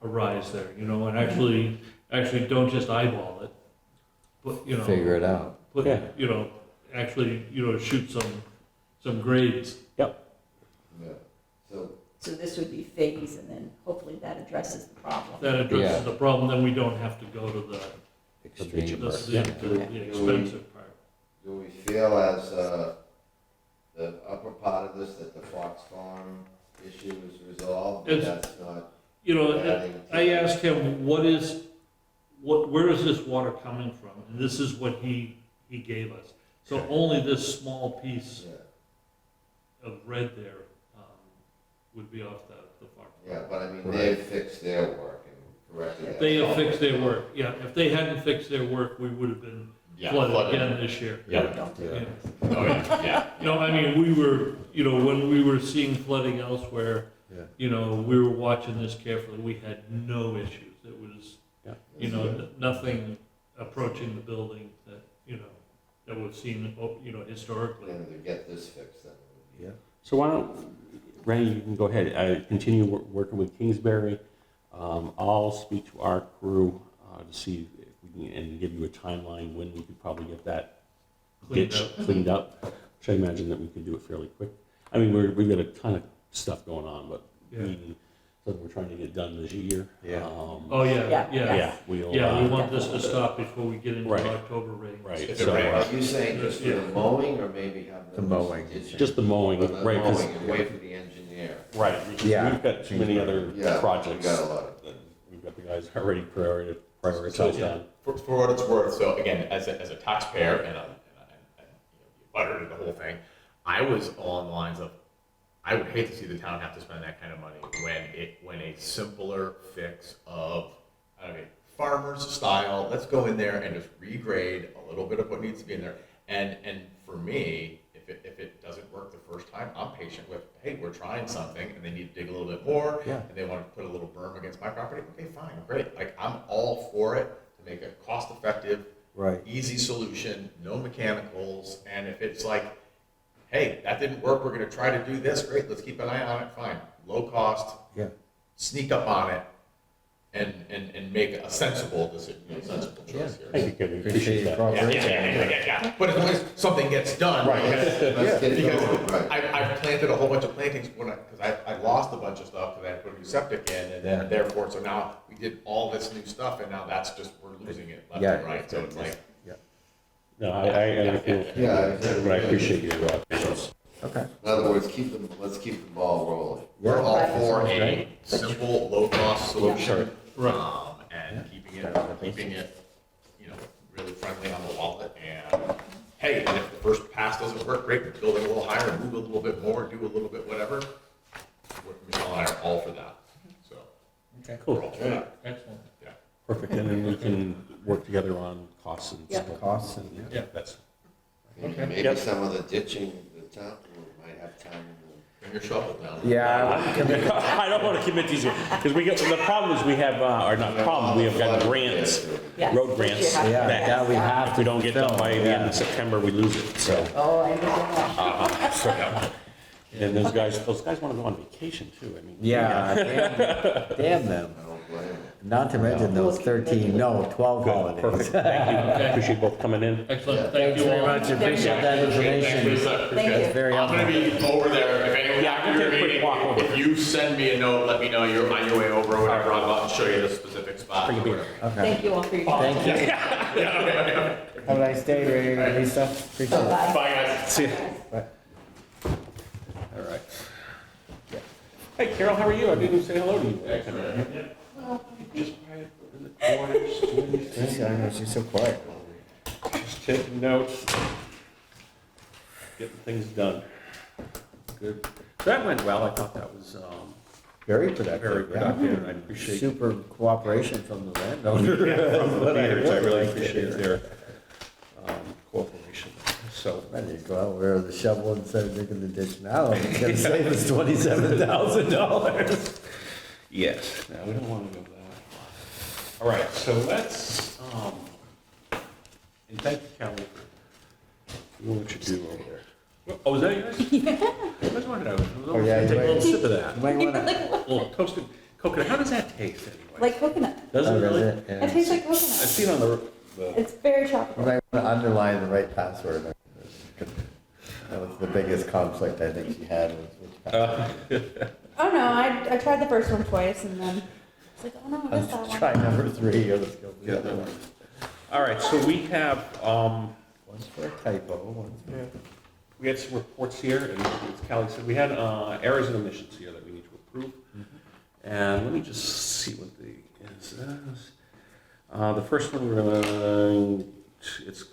rise there, you know, and actually don't just eyeball it. But, you know. Figure it out. Put, Yeah. you know, actually, you know, shoot some grades. Yeah, so, So this would be phase, and then hopefully that addresses the problem. That Yeah. addresses the problem, then we don't have to go to the Extreme. the expensive part. do we feel as, the upper part of this, that the Fox Farm issue is resolved? It's- That's not You know, adding to- I asked him, where is this water coming from? And this is what he gave us. So only this small piece Yeah, of red there would be off the farm. yeah, but I mean, they've fixed their work and corrected that. They have fixed their work, yeah. If they hadn't fixed their work, we would have been flooded again this year. Yeah. Don't do Yeah. it. Oh, yeah. No, I mean, we were, you know, when we were seeing flooding elsewhere, Yeah. you know, we were watching this carefully. We had no issues. It was, Yeah. you know, nothing approaching the building that, you know, that we've seen, you know, historically. And to get this fixed, then. Yeah. So why don't, Randy, you can go ahead, continue working with Kingsbury. I'll speak to our crew to see if we can, and give you a timeline when we could probably get that Cleaned ditch up. cleaned up, which I imagine that we can do it fairly quick. I mean, we've got a ton of stuff going on, but Yeah. something we're trying to get done this year. Yeah. Oh, yeah, Yeah. yeah. Yeah, we'll, Yeah, we want this to stop before we get into Right. October rain. right, If it so, rains. Are you saying just for the mowing, or maybe have The them? mowing. just the mowing, For the right, 'cause- mowing and wait for the engineer. right, because Yeah. we've got too many other Yeah, projects. we got a lot of. that We've got the guys already So, prioritized yeah, on. for what it's worth, so again, as a taxpayer and buttered the whole thing, I was along the lines of, I would hate to see the town have to spend that kind of money when a simpler fix of, I don't know, farmer's style, let's go in there and just regrade a little bit of what needs to be in there. And for me, if it doesn't work the first time, I'm patient with, hey, we're trying something, and they need to dig a little bit more, Yeah. and they want to put a little berm against my property, okay, fine, great. Like, I'm all for it to make a cost-effective, Right. easy solution, no mechanicals, and if it's like, hey, that didn't work, we're gonna try to do this, great, let's keep an eye on it, fine. Low cost, Yeah. sneak up on it, and make a sensible decision, a sensible choice here. Thank you, Kevin, Appreciate appreciate your that. Yeah, cooperation. yeah. But as long as something gets done, right? Let's get it going, Because right. I've planted a whole bunch of plantings because I lost a bunch of stuff because I had to put a new septic in, and Yeah. then therefore, so now we did all this new stuff, and now that's just, we're losing it left Yeah. and right, so it's like. No, I feel, Yeah, but I appreciate your patience. Okay. In other words, let's keep the ball rolling. We're all Yeah. for a Right. simple, low-cost solution, Right. and keeping it, you know, really friendly on the wallet, and, hey, and if the first pass doesn't work, great, build it a little higher, move a little bit more, do a little bit whatever. Michelle and I are all for that, so. Okay, We're cool, all for that. Excellent. perfect, and then we can work together on costs and Yeah. stuff. Costs and, Yeah. That's, Maybe Yep. some of the ditching, the town might have time. Bring your shovel down. yeah, I don't want to commit these, because the problem is we have, or not problem, we have got grants, Yes, road which grants, you have to yeah, that that we have if we don't get done fill, by the end yeah. of September, we lose it, so. Oh, I understand. And those guys want to go on vacation too, I mean. Yeah, damn them. I don't blame them. Not to mention those 12 Good, holidays. perfect, thank you, appreciate both coming in. Excellent, thank Thanks you very all. much, appreciate that information. Thank you. It's very I'm gonna helpful. be over there, if anyone Yeah, I can after your take a quick meeting, walk over. if you send me a note, let me know you're on your way over or whatever, I'll go out and show you the specific spot. Bring a beer. Okay, Thank you all for your time. thank you. Have a nice day, Ray, Lisa, appreciate it. Bye. Bye, guys. See ya. All right. Hey Carol, how are you? I didn't say hello to you. Just quiet in the corners, doing these things. I know, she's so quiet. Just taking notes, getting things done. Good. That went well. I thought that was very very productive, yeah. productive, and I appreciate. Super cooperation from the landowner. Yeah, from the But leaders, I really like to appreciate hear. their cooperation. So, Ready to go out where the shovel instead of digging the ditch now, it's gonna save us $27,000. yes, now we don't want to go that far. All right, so let's, and thank you, Kelly, for doing what you do over there. Oh, is that yours? Yeah. I was wondering, I was Oh, yeah, take a you little might- sip of that. You might wanna. A little toasted coconut. How does that taste anyway? Like coconut. Does it really? It tastes like I've coconut. seen on the It's very You tropical. might wanna underline the right password. That was the biggest conflict I think she had was which password. Oh no, I tried the first one twice and then it's like, oh no, I missed that one. Try number 3, or let's go for the other one. All right, so we have, One's for a typo, one's for. we had some reports here, and as Callie said, we had errors and omissions here that we need to approve. And let me just see what the is. The first one we're gonna, it's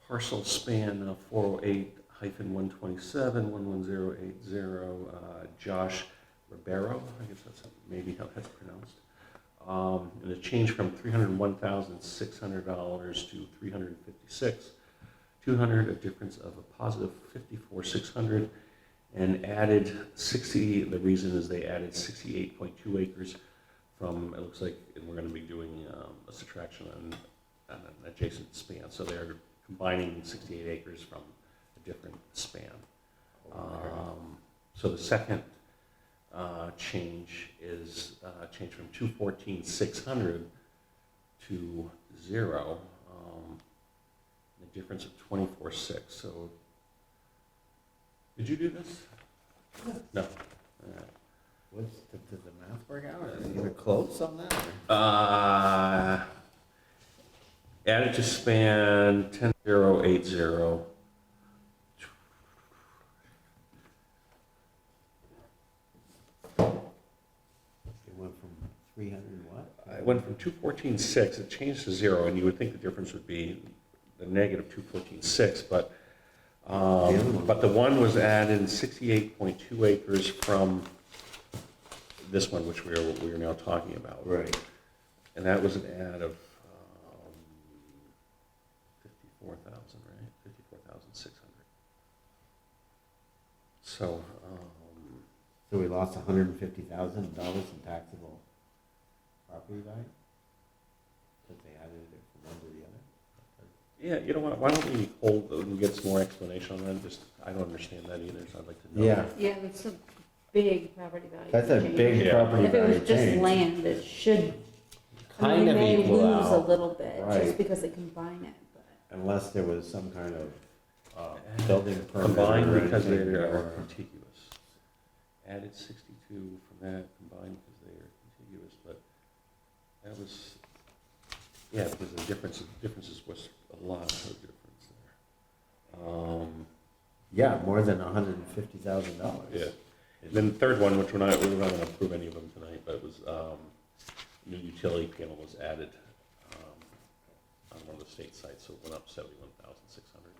parcel span 408-127-11080, Josh Ribeiro, I guess that's maybe how that's pronounced. And a change from $301,600 to $356,200, a difference of a positive $54,600, and added 60. The reason is they added 68.2 acres from, it looks like, and we're going to be doing a subtraction on an adjacent span. So they're combining 68 acres from a different span. So the second change is change from 214,600 to 0, a difference of 24,600. So, did you do this? No. Did the math work out? Are you close on that? Added to span 10,080. It went from 300 what? It went from 214,600, it changed to 0, and you would think the difference would be the negative 214,600, but the one was added in 68.2 acres from this one, which we are now talking about. Right. And that was an add of 54,000, right? 54,600. So, So we lost $150,000 in taxable property value? Because they added it from one to the other? yeah, you know what? Why don't we hold and get some more explanation on that? Just I don't understand that either, so I'd like to know. Yeah, Yeah, it's a big property value. that's a change. big Yeah. property If it value was just change. land, it should, I Kind mean, of they may equal lose a out, little bit right. just because they combine it, but. unless there was some kind of building permit. Combined or because they anything, are or- contiguous. Added 62 from that, combined because they are contiguous, but that was, yeah, because the differences was a lot of difference there. Yeah, more than $150,000. Yeah. And then the third one, which we're not going to approve any of them tonight, but it was, new utility panel was added on one of the state sites, so it went up 71,600.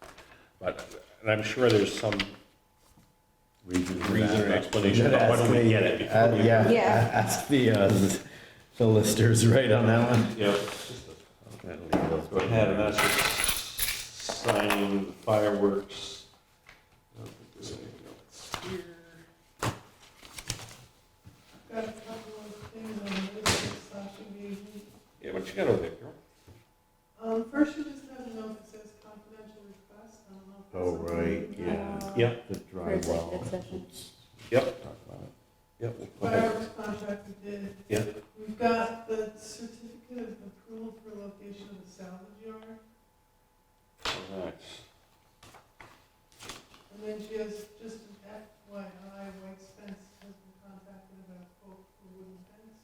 But, and I'm sure there's some reason or explanation, but why don't we get it before we? Yeah, Yeah. ask the listers right on that one. Yeah. Go ahead, and that's just signing the fireworks. I don't think there's anything else here. Got a couple of things on the list that Sasha gave me. Yeah, what you got over there, girl? First, you just have a note that says confidential request. I don't know if that's Oh, something right, you yeah. have. Yep. The For dry well. executive session. Yep. Talk about it. Yep, we'll go ahead. Fireworks contract we did. Yeah. We've got the certificate of approval for location of the salvage yard. All right. And then she has just an FYI, White Spence has been contacted about a quote for wooden fence.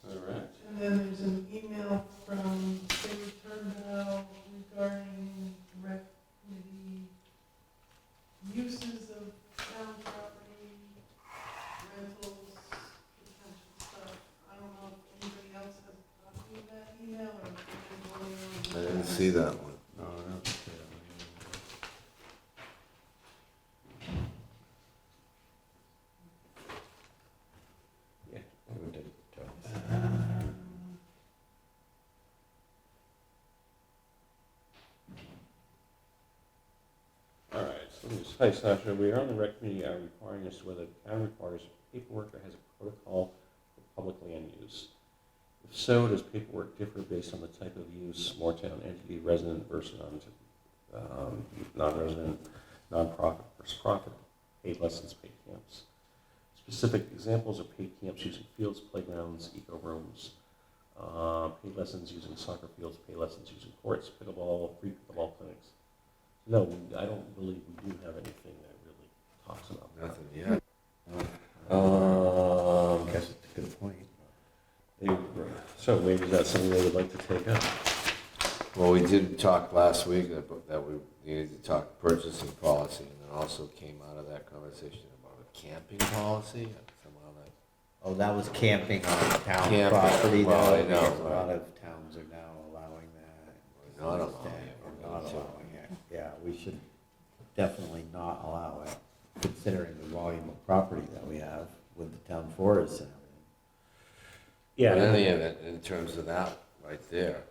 All right. And then there's an email from Sarah Turnbull regarding rec committee uses of town property, rentals, potential stuff. I don't know if anybody else has a copy of that email or if I anybody didn't see that one. No, no. Hi, Sasha. We are on the rec committee requiring us whether the town requires paperwork or has a protocol for public land use. If so, does paperwork differ based on the type of use, Moretown entity, resident versus non-resident, non-profit versus profit, paid lessons, paid camps? Specific examples are paid camps using fields, playgrounds, eco rooms, paid lessons using soccer fields, paid lessons using courts, pickleball, free pickleball clinics. No, I don't believe we do have anything that really talks about that. Nothing yet. I guess it's a good point. So maybe that's something they would like to take up. Well, we did talk last week that we needed to talk purchasing policy, and then also came out of that conversation about a camping policy. Somehow that Oh, that was camping on town Camping, property though. well, I know, because A right. lot of towns are now allowing that. We're not allowing it. Or not allowing it. Yeah, we should definitely not allow it, considering the volume of property that we have with the town forests and everything. Yeah. But in any event, in terms of that right there,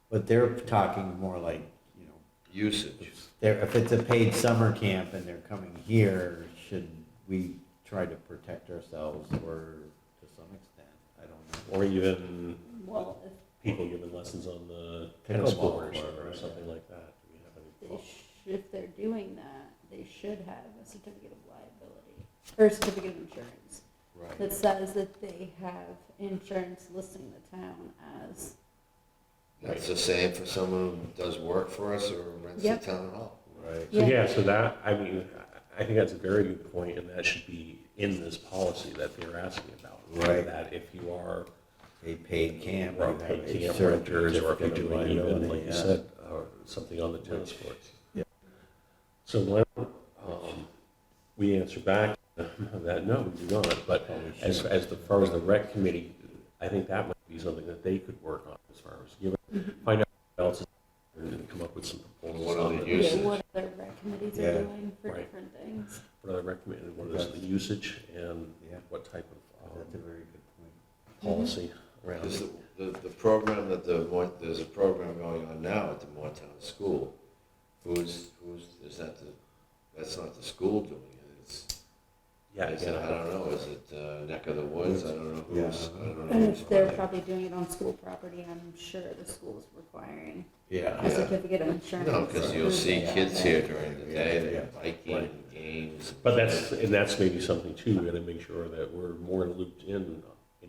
But they're talking more like, you know, usage. if it's a paid summer camp and they're coming here, should we try to protect ourselves or to some extent? I don't know. Or even Well, if people giving lessons on the tennis Pickleball court court, or right. something like that. Do we have any they thoughts? if they're doing that, they should have a certificate of liability, or a certificate of insurance, Right. that says that they have insurance listing the town as, That's the same for someone who does work for us or rents the Yep. town hall. Right. So, yeah, so that, I mean, I think that's a very good point, and that should be in this policy that they're asking about. Right. That if you are A paid camp. or you have paid a camp certain renters, or if you're certificate of doing even, liability, like you yeah. said, or something on the tennis courts. Yeah. So why don't, we answer back that no, we do not, but as far as the rec committee, I think that might be something that they could work on as far as find out what else is and come up with some proposals. What other on use? yeah, Usage. what other rec committees Yeah. are doing for Right. different things. What I recommend, what is the usage and Yeah. what type That's a of very good point. policy around Is it. the program that there's a program going on now at the Moretown School. Is that that's not the school doing it, it's, Yeah, is it, I don't know, is it Neck of the Woods? I don't know who's, I don't know And who's if they're funding. probably doing it on school property, I'm sure the school's requiring Yeah. a certificate of insurance. No, because to you'll prove see they have kids it. here during the day, they're Yeah. biking Right. and games. But that's maybe something too, we gotta make sure that we're more looped in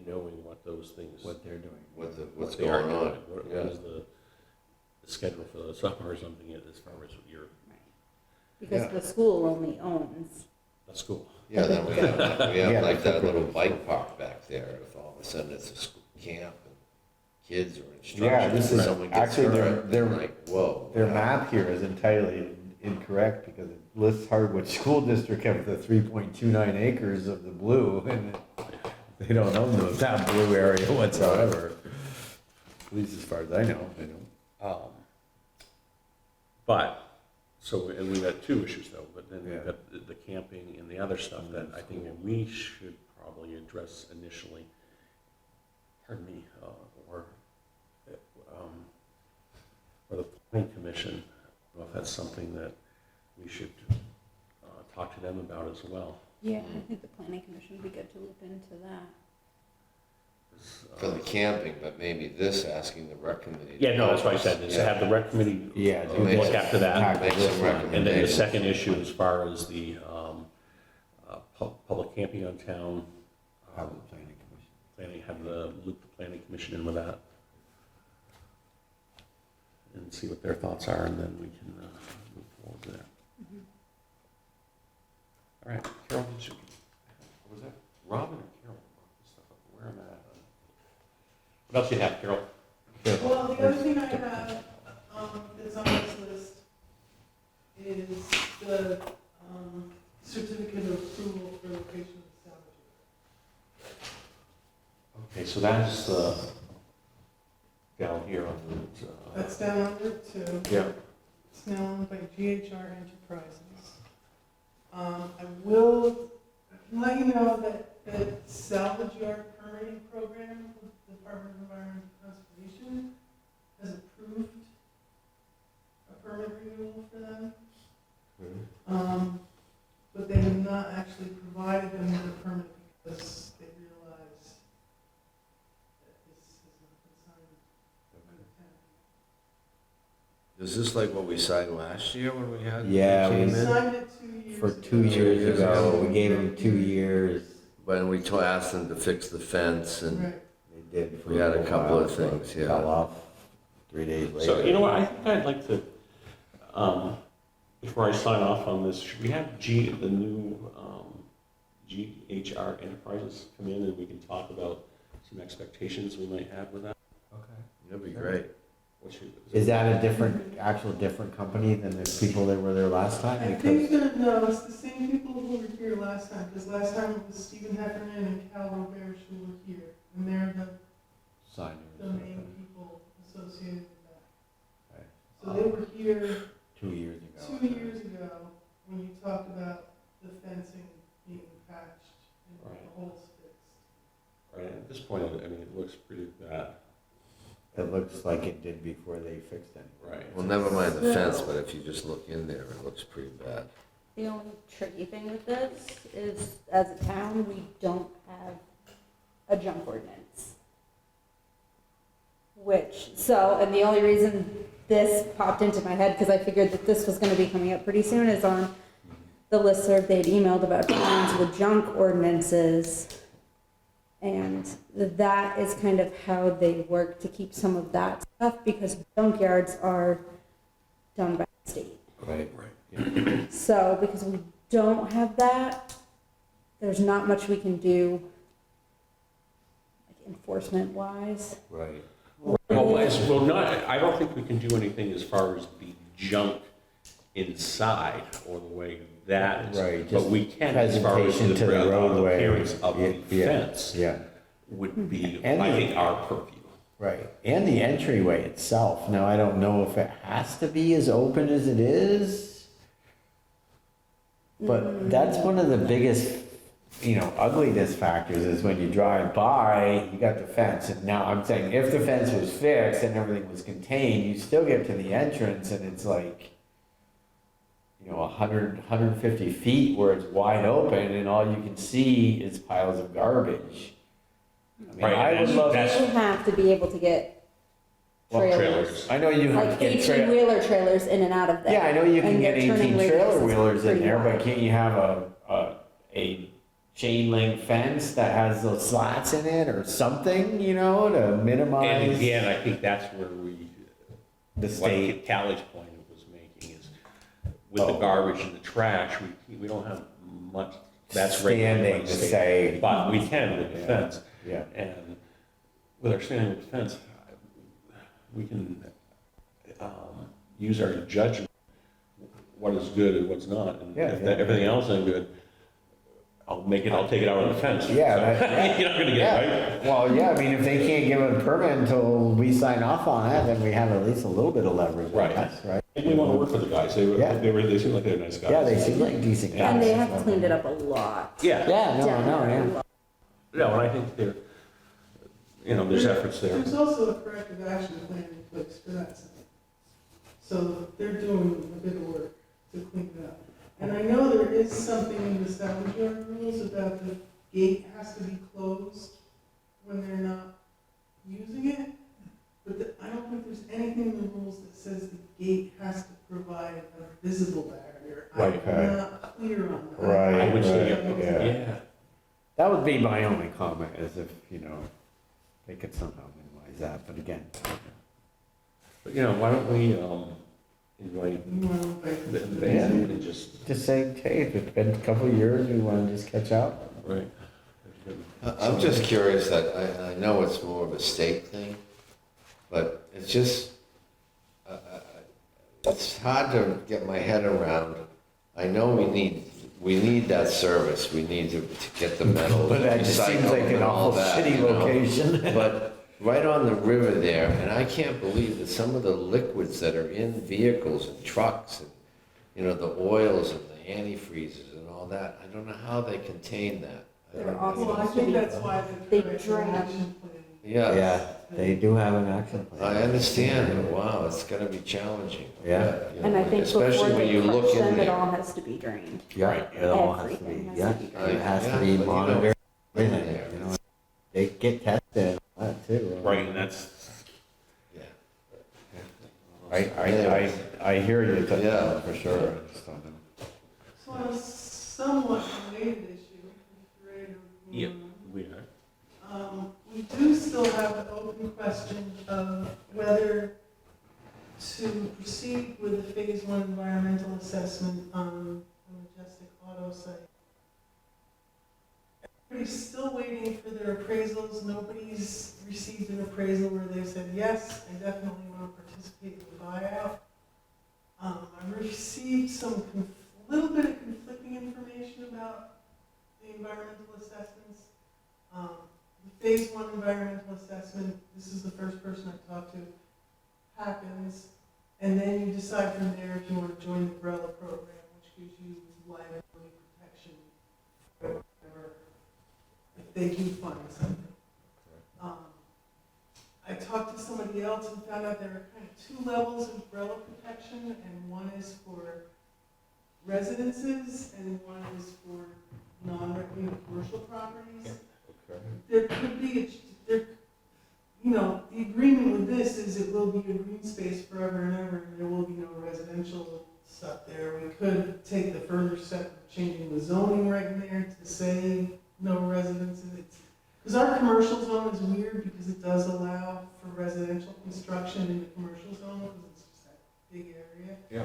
knowing what those things, What they're doing. What's they are going on. doing. What Yeah. is the schedule for the summer or something as far as your, Because Yeah. the school only owns, the school? Yeah, then we have Yeah, like that little football. bike park back there, if all of a sudden it's a school camp and kids are Yeah, instructors, this and is- someone gets actually, hurt, they're- they're like, whoa. Their what map here is entirely incorrect because it lists Hardwood School District of the 3.29 acres of the blue, and they don't own that blue area whatsoever. At least as far as I know, they don't. But, so, and we've got two issues though, but then we've Yeah. got the camping and the other stuff that I think that we should probably address initially. Pardon me, or the planning commission, I don't know if that's something that we should talk to them about as well. yeah, I think the planning commission would be good to loop into that. For the camping, but maybe this asking the rec committee. Yeah, no, that's what I said, is to have the rec committee Yeah, do look this. after that. Make some And then the recommendations. second issue, as far as the public camping on town, Hardwood Planning Commission. planning, have the loop the planning commission in with that. And see what their thoughts are, and then we can move forward there. All right, Carol, did you, was that Robin or Carol? Where am I at? What else you have, Carol? Well, the other thing I have, that's on this list is the, certificate of approval for location of salvage. Okay, so that's down here on the. That's down under two. Yeah. It's now owned by GHR Enterprises. I will, I can let you know that the salvage yard permitting program with the Department of Environment and Conservation has approved a permit renewal for them. But they have not actually provided them with a permit because they realize that this has not been signed by the town. Is this like what we signed last year when we had? Yeah, they we came We in? signed it 2 years For ago. 2 years ago, we gave them 2 years. When we asked them to fix the fence and Right. They did. for we had a little couple while, of things, but yeah. Fell off 3 days later. So, you know what, I think I'd like to, before I sign off on this, should we have the new GHR Enterprises come in and we can talk about some expectations we might have with that? Okay. That'd be great. Is that a different company than the people that were there last time? I think that, no, it's the same people who were here last time, because last time it was Stephen Heffernan and Cal Roberge who were here, and they're Signers. the main people associated with that. Okay. So they were here 2 years ago. 2 years ago, when you talked about the fencing being patched and Right. the holes fixed. Right, at this point, I mean, it looks pretty bad. It looks like it did before they fixed it. Right. Well, never mind the fence, but if you just look in there, it looks pretty bad. The only tricky thing with this is, as a town, we don't have a junk ordinance. And the only reason this popped into my head, because I figured that this was gonna be coming up pretty soon, is on the listserv they'd emailed about change the junk ordinances. And that is kind of how they work to keep some of that stuff, because junkyards are done by the state. Right. So, because we don't have that, there's not much we can do, like enforcement wise. Right. I don't think we can do anything as far as the junk inside or the way that is. Right, But just we can, as far as presentation to the roadway. appearance of the Yeah, fence Yeah, would be, And I the- think, our purview. right. And the entryway itself. Now, I don't know if it has to be as open as it is, but that's one of the biggest, ugliness factors is when you drive by, you got the fence, and now I'm saying if the fence was fixed and everything was contained, you still get to the entrance and it's like, 150 feet where it's wide open and all you can see is piles of garbage. I mean, Right, I would and love, You have to be able to get trailers, I know you have like to get 18-wheeler trailers in and out of there. Yeah, I know you can And get their turning 18 radius trailer is wheelers in pretty there, but wide. can't you have a chain link fence that has those slats in it or something, to And minimize again, I think that's where the what state? Tally's point was making is, with the Oh. garbage and the trash, we don't have much, that's regulated by Standing the to state. say, But we can with the Yeah. fence, yeah, and with our standing with the fence, we can use our judgment, what is good and what's not, and Yeah, if yeah. everything else ain't good, I'll take it out on the fence. Yeah, So, that- You're not gonna get it right. Well, yeah, I mean, if they can't give a permit until we sign off on it, then we have at least a little bit of leverage, Right. right? And we wanna work with the guys, Yeah. they seem like they're nice guys. Yeah, they seem like decent guys. And they have cleaned it up a lot. Yeah, Yeah, no, Definitely. yeah. no, and I think they're, there's efforts there. There's also a corrective action plan in place for that site. So they're doing a bit of work to clean it up. And I know there is something in the salvage yard rules about the gate has to be closed when they're not using it. But I don't think there's anything in the rules that says the gate has to provide a visible barrier. Right. I'm not clear on that. Right, I would say, right, yeah. yeah. That would be my only comment, is if, they could somehow minimize that, but again. But, why don't we, invite You want to invite the band and just, Just say, hey, if it's been a couple of years, we want to just catch up. right. I'm just curious that, I know it's more of a state thing, but it's just, it's hard to get my head around. I know we need that service, we need to get the metal, But that just seems recycle like an and all awful that, shitty you know? location. But right on the river there, and I can't believe that some of the liquids that are in vehicles and trucks, and, the oils and the antifreezes and all that, I don't know how they contain that. I They're don't know. awful. Well, I think that's why They the corrective drain. action plan Yeah, they do have an action plan. I understand. Wow, it's gonna be challenging. Yeah. You And I know, think before especially when they you look crush in them, it there. all has to be drained. Yeah, it all has to be, Everything has yeah, to be it has to Yeah, be but you know, monitored, in everything, there, you know, they get tested and all that too. Right, and that's, Yeah. I hear you, Yeah. for sure. So on a somewhat related issue, if you're ready to yeah, move on. we are. We do still have an open question of whether to proceed with the phase one environmental assessment on the Majestic Auto site. Everybody's still waiting for their appraisals. Nobody's received an appraisal where they said, yes, I definitely want to participate in the buyout. I received some little bit of conflicting information about the environmental assessments. The phase one environmental assessment, this is the first person I've talked to, happens, and then you decide from there if you want to join the umbrella program, which gives you liability protection or if they do find something. I talked to somebody else and found out there are kind of two levels of umbrella protection, and one is for residences and one is for commercial properties. There could be, the agreement with this is it will be a green space forever and ever, and there will be no residential stuff there. We could take the further step of changing the zoning right in there to say no residences. Because our commercial zone is weird because it does allow for residential construction in the commercial zone because it's just that big area. Yeah.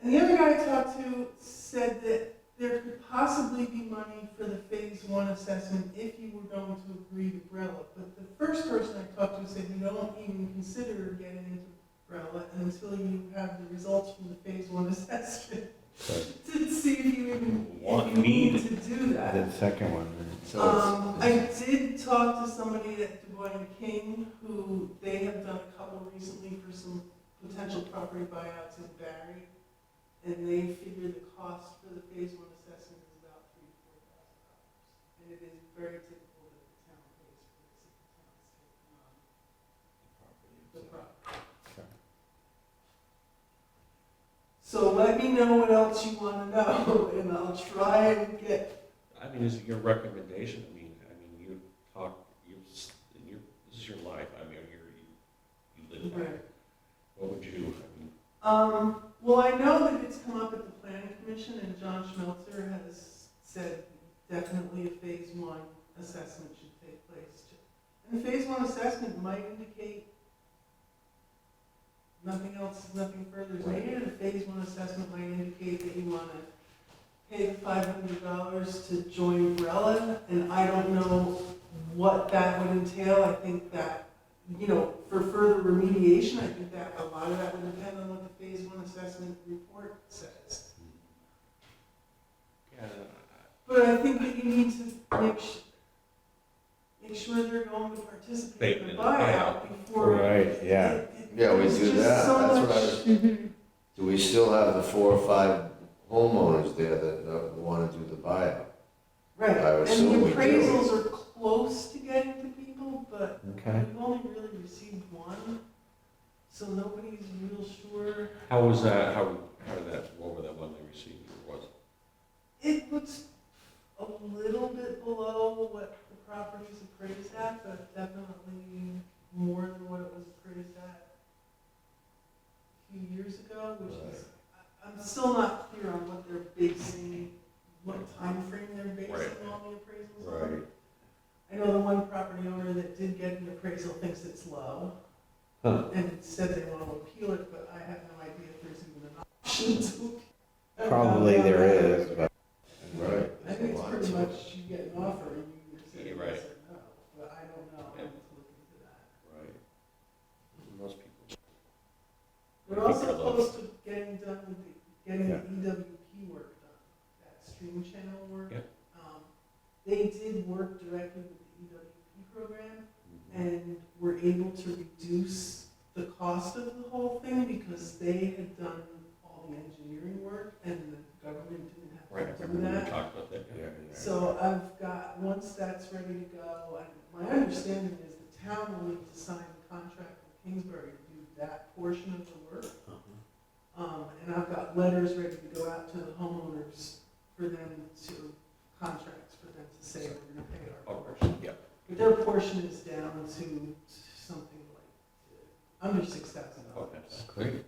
And the other guy I talked to said that there could possibly be money for the phase one assessment if you were going to agree to umbrella. But the first person I talked to said you don't even consider getting into umbrella until you have the results from the phase one assessment to see if you even need to do that. The second one. So I did talk to somebody at Du Bois and King who they have done a couple recently for some potential property buyouts in Barry. And they figure the cost for the phase one assessment is about $3,000 to $4,000. And it is very typical that the town pays for this if the town's taking on the property. So let me know what else you want to know, and I'll try and get. I mean, is it your recommendation? I mean, you talk, this is your life. I mean, you live there. Right. What would you, I mean? Well, I know that it's come up at the planning commission, and John Schmelzer has said definitely a phase one assessment should take place. And the phase one assessment might indicate nothing else, nothing further is needed. A phase one assessment might indicate that you want to pay the $500 to join umbrella, and I don't know what that would entail. I think that, for further remediation, I think that a lot of that would depend on what the phase one assessment report says. Yeah, But I think that you need to make sure they're going to participate in the buyout before. Right, yeah. Yeah, we it's do just that. so That's what I much- was, Mm-hmm. do we still have the 4 or 5 homeowners there that want to do the buyout? Right, I would and assume the we do. appraisals are close to getting to people, but Okay. we've only really received one, so nobody's real sure. How was that, how did that, what were that one they received, or was it? It looks a little bit below what the property's appraised at, but definitely more than what it was appraised at a few years ago, which is, I'm still not clear on what they're basing, what time frame they're basing all the appraisals on. Right. I know the one property owner that did get an appraisal thinks it's low, Huh. and said they want to appeal it, but I have no idea if there's even an option to. Probably there is, but. Right. I think it's pretty much you get an offer and you either say Yeah, right. yes or no, but I don't know, I Yeah. need to look into that. Right. Most people. We're I think also they're low. close to getting done with getting Yeah. the EWP work done, that stream channel work. Yeah. They did work directly with the EWP program Mm-hmm. and were able to reduce the cost of the whole thing because they had done all the engineering work and the government didn't Right, I have to do remember we that. talked about that. Yeah. So I've got one once that's ready to go, and my understanding is the town will need to sign a contract with Kingsbury to do that portion of the work. And I've got letters ready to go out to the homeowners for them to, contracts for them to say we're gonna pay our portion. Yeah. But their portion is down to something like under $6,000. Okay. Great.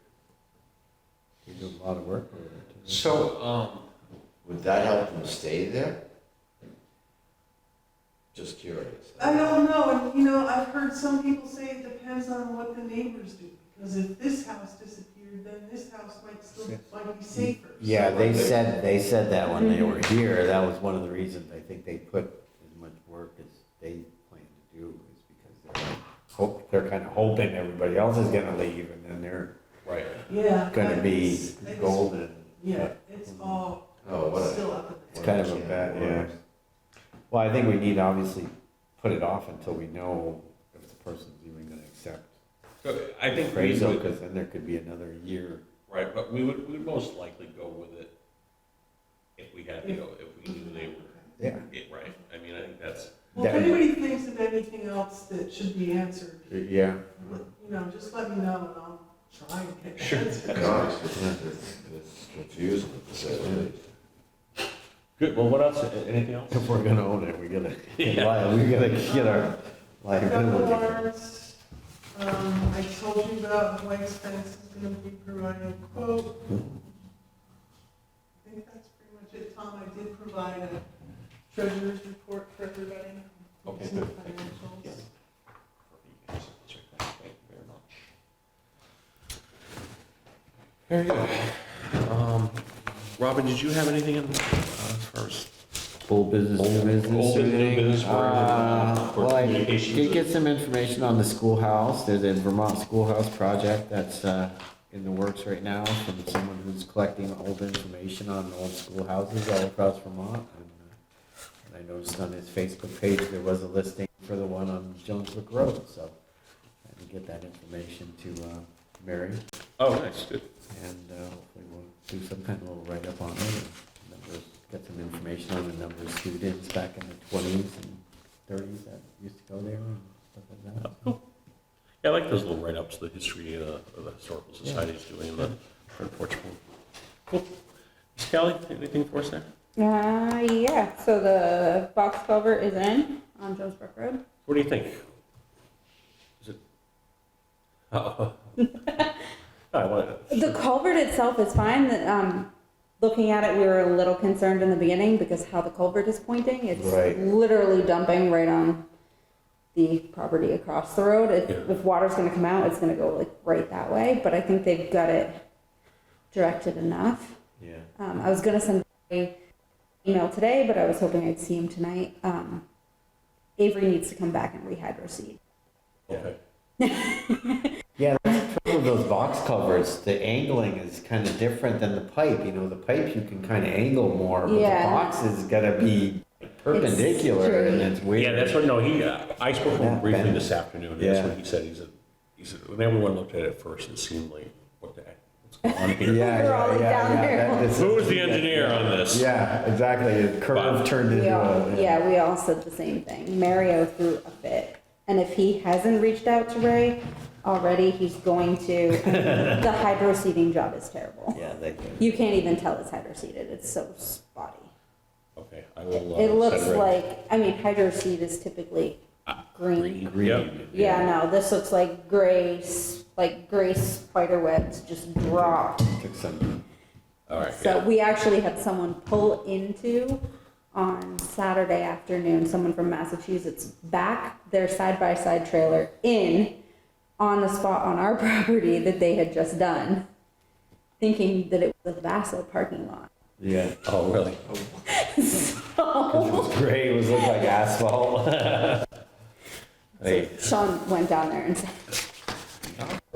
You do a lot of work over there, too. So, Would that help them stay there? Just curious. I don't know, and you know, I've heard some people say it depends on what the neighbors do, because if this house disappeared, then this house might be safer. Yeah, So, they said that when they were here, that was one of the reasons I think they put as much work as they plan to do, is because they're kind of hoping everybody else is gonna leave, and then they're right. Yeah. gonna be it's- golden. Yeah, it's all Oh, what a, still up in the It's kind of a bad, yeah. Well, I think we need to obviously put it off until we know if the person's even gonna accept So I think we appraisal, would, because then there could be another year. right, but we would most likely go with it if we had, if we knew they were, Yeah. right? I mean, I think that's, Well, if anybody thinks of anything else that should be answered, Yeah. just let me know and I'll try and get Sure. it answered. gosh, it's confusing, to say the least. good. Well, what else? Anything else? If we're gonna own it, we gotta, Yeah. we gotta get our I've got the liability. warrants. I told you about the White Fence is gonna be providing a quote. I think that's pretty much it. Tom, I did provide a treasurer's report for everybody. Okay, Some good. financials. Thank you very much. Very good. Robin, did you have anything in, as far as Full business, new business. Old business, new anything? business, for Well, I communications. did get some information on the schoolhouse. There's a Vermont schoolhouse project that's in the works right now from someone who's collecting old information on old schoolhouses all across Vermont. And I noticed on his Facebook page, there was a listing for the one on Jonesbrook Road, so I can get that information to Mary, Oh, nice, good. and hopefully we'll do some kind of little write-up on it. And numbers, get some information on the number of students back in the 20s and 30s that used to go there and stuff like that. Cool. Yeah, I like those little write-ups, the history of the historical societies doing in the front porch. Cool. Miss Kelly, anything for us there? Yeah, so the box culvert is in on Jonesbrook Road. What do you think? Is it? Oh. I want The culvert itself is fine. Looking at it, we were a little concerned in the beginning because how the culvert is pointing. It's Right. literally dumping right on the property across the road. Yeah. If water's gonna come out, it's gonna go like right that way, but I think they've got it directed enough. Yeah. I was gonna send an email today, but I was hoping I'd see him tonight. Avery needs to come back and rehydro seed. Okay. Yeah, that's the trouble with those box culverts. The angling is kind of different than the pipe. You know, the pipe you can kind of angle more, but Yeah. the box is gotta be perpendicular, and it's weird. Yeah, that's what, no, I spoke to him Yeah, briefly Ben. this afternoon, and that's Yeah. what he said. He said, when everyone looked at it at first, it seemed like, what the heck? What's going on here? Yeah, We're all yeah, down yeah, there. yeah. This Who is- was the engineer on this? Yeah, exactly. A curve Wow. turned We into all, a. yeah, we all said the same thing. Mario threw a fit. And if he hasn't reached out to Ray already, he's going to. The hydro seeding job is terrible. Yeah, they do. You can't even tell it's hydro seeded. It's so spotty. Okay, I will. It looks send Ray- like, I mean, hydro seed is typically green. Green. Yeah, no, this looks like gray spider webs just dropped. Took some. All right, So yeah. we actually had someone pull into on Saturday afternoon, someone from Massachusetts, back their side-by-side trailer in on the spot on our property that they had just done, thinking that it was a Vaso parking lot. Yeah. Oh, really? So It was gray. It was looked like asphalt. Hey. Sean went down there and said,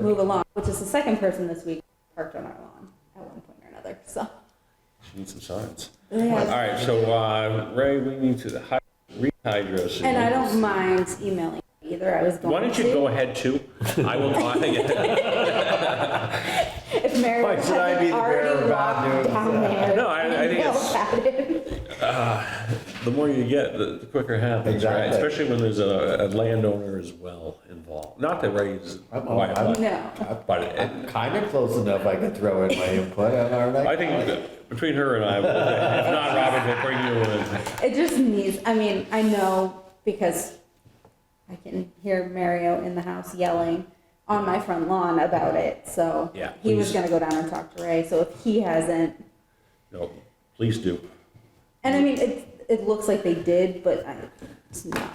move along, which is the second person this week parked on our lawn at one point or another, so. She needs some signs. Yeah. All right, so, Ray, we need to rehydro seed. And I don't mind emailing either, I was going to. Why don't you go ahead too? I will, If Mary Why should I be hasn't the bearer already of bad walked news? down there. No, I think and it's- yelled at him. The more you get, the quicker it happens, right? Exactly. Especially when there's a landowner as well involved. Not that Ray is, No. but I'm kind of close enough I can throw in my input, aren't I? I think between her and I, if not, Robin will bring you in. It just needs, I mean, I know because I can hear Mario in the house yelling on my front lawn about it, so Yeah, he was please. gonna go down and talk to Ray, so if he hasn't, No, please do. and I mean, it looks like they did, but it's not.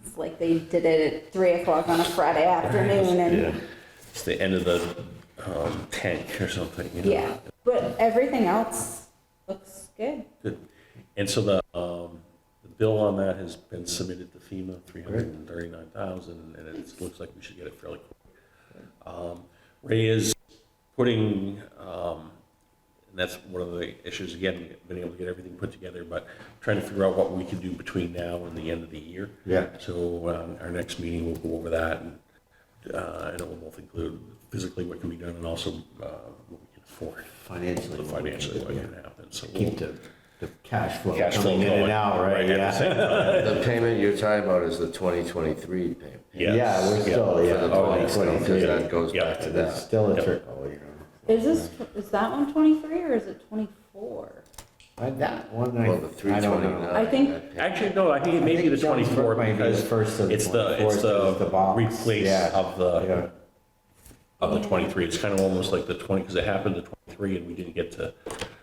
It's like they did it at 3 o'clock on a Friday afternoon, Yeah. and, It's the end of the tank or something, you know? yeah, but everything else looks good. Good. And so the bill on that has been submitted to FEMA, $339,000, and it looks like we should get it fairly quick. Ray is putting, and that's one of the issues, again, being able to get everything put together, but trying to figure out what we can do between now and the end of the year. Yeah. So our next meeting, we'll go over that, and it will both include physically what can be done and also what we can afford. Financially. Financially, what can happen. So Keep the cash flow cash flow coming in going and out, right? at the Yeah. same time. The payment you're talking about is the 2023 payment. Yes. Yeah, we're still, For yeah. the Oh, 2020, because yeah. that goes Yeah. back to It's that. still a Yep. trickle, you know. Is that one 23 or is it 24? That one, Well, the I don't 329. know. I think- that payment. Actually, no, I think it may be the John's 24 might be the because first of the it's the 24th is the box. replace Yeah. of the Yeah. of the Yeah. 23. It's kind of almost like the 20 because it happened to 23 and we didn't get to.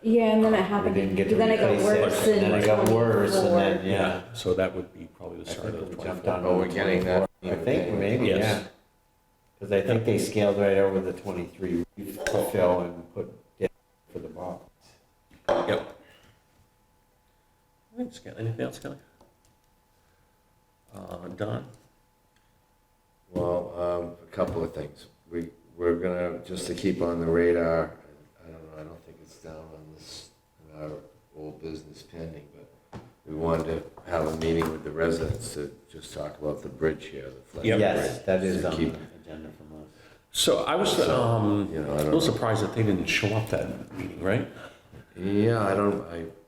Yeah, and then it happened, We didn't get to then it got replace it, worse and then in it got worse, and 24. then, yeah. So that would be probably the I start think of the we jumped 24. on. Oh, we're getting that. I think maybe, Yes. yeah. Because I think they scaled right over the 23 fulfill and put it for the box. Yep. Thanks, Kelly. Anything else, Kelly? Don? Well, a couple of things. We're gonna, just to keep on the radar, I don't know, I don't think it's down on this, in our old business pending, but we wanted to have a meeting with the residents to just talk about the bridge here, the Fletcher Yep. Yes, Bridge. that is To on the keep- agenda from us. So I was You know, I a don't little know. surprised that they didn't show up that meeting, right? Yeah,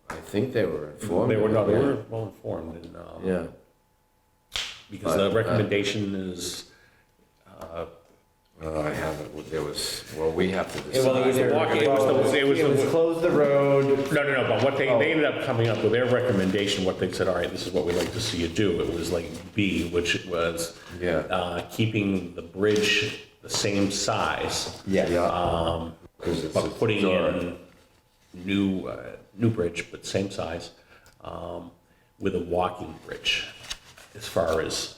I think they were informed. They were, no, they yeah. were well informed and, Yeah, because the recommendation is, I haven't, there was, well, we have to Well, it was decide. the walking- it was the- close the road. no, but what they Oh. ended up coming up with their recommendation, what they said, all right, this is what we'd like to see you do. It was like B, which was Yeah, keeping the bridge the same size, Yeah. yeah, because it's. but putting historic. in new bridge, but same size, with a walking bridge, as far as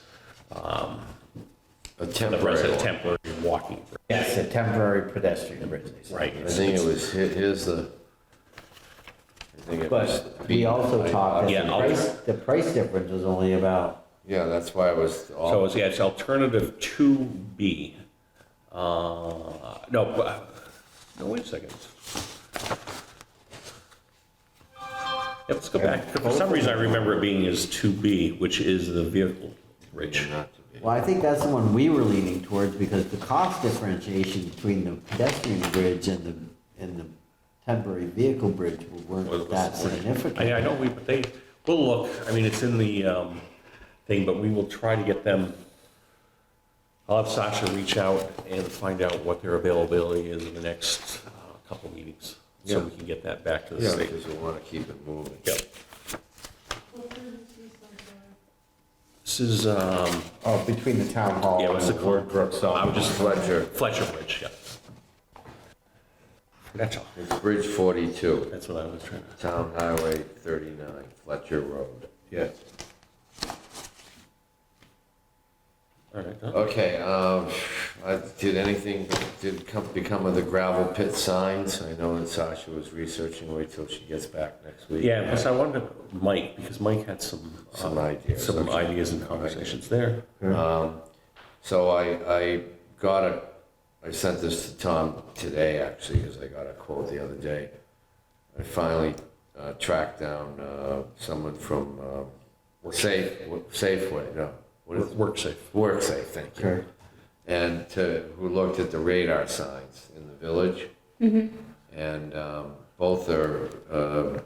A the temporary resident one. temporary walking bridge. Yes, a temporary pedestrian bridge. they said. Right. I think it was, here's the, I think it was. But we also talked, Yeah, that the price difference was only about, Yeah, that's why it was So all, it's alternative 2B. No, wait a second. Yeah, let's go back. For some reason, I remember it being as 2B, which is the vehicle bridge. not to be. well, I think that's the one we were leaning towards because the cost differentiation between the pedestrian bridge and the temporary vehicle bridge weren't that significant. I know, but we'll look, I mean, it's in the thing, but we will try to get them. I'll have Sasha reach out and find out what their availability is in the next couple meetings, so Yeah. we can get that back to the Yeah, state. because we want to keep it moving. Yep. What bridge is this, I'm This is, Oh, between the town hall Yeah, and what's the it Fort called? Brooks. I would just Fletcher, Fletcher Bridge, yeah. That's all. it's Bridge 42, That's what I was trying to. Town Highway 39, Fletcher Road. Yeah. All right, done. Okay, did anything, become of the gravel pit signs? I know that Sasha was researching, wait till she gets back next week. Yeah, plus I wanted to, Mike, because Mike had some. Some ideas. Some Okay. ideas and conversations there. So I sent this to Tom today, actually, because I got a quote the other day. I finally tracked down someone from Safeway, no, what is it? WorkSafe. WorkSafe, thank you. Okay. And who looked at the radar signs in the village. And both are,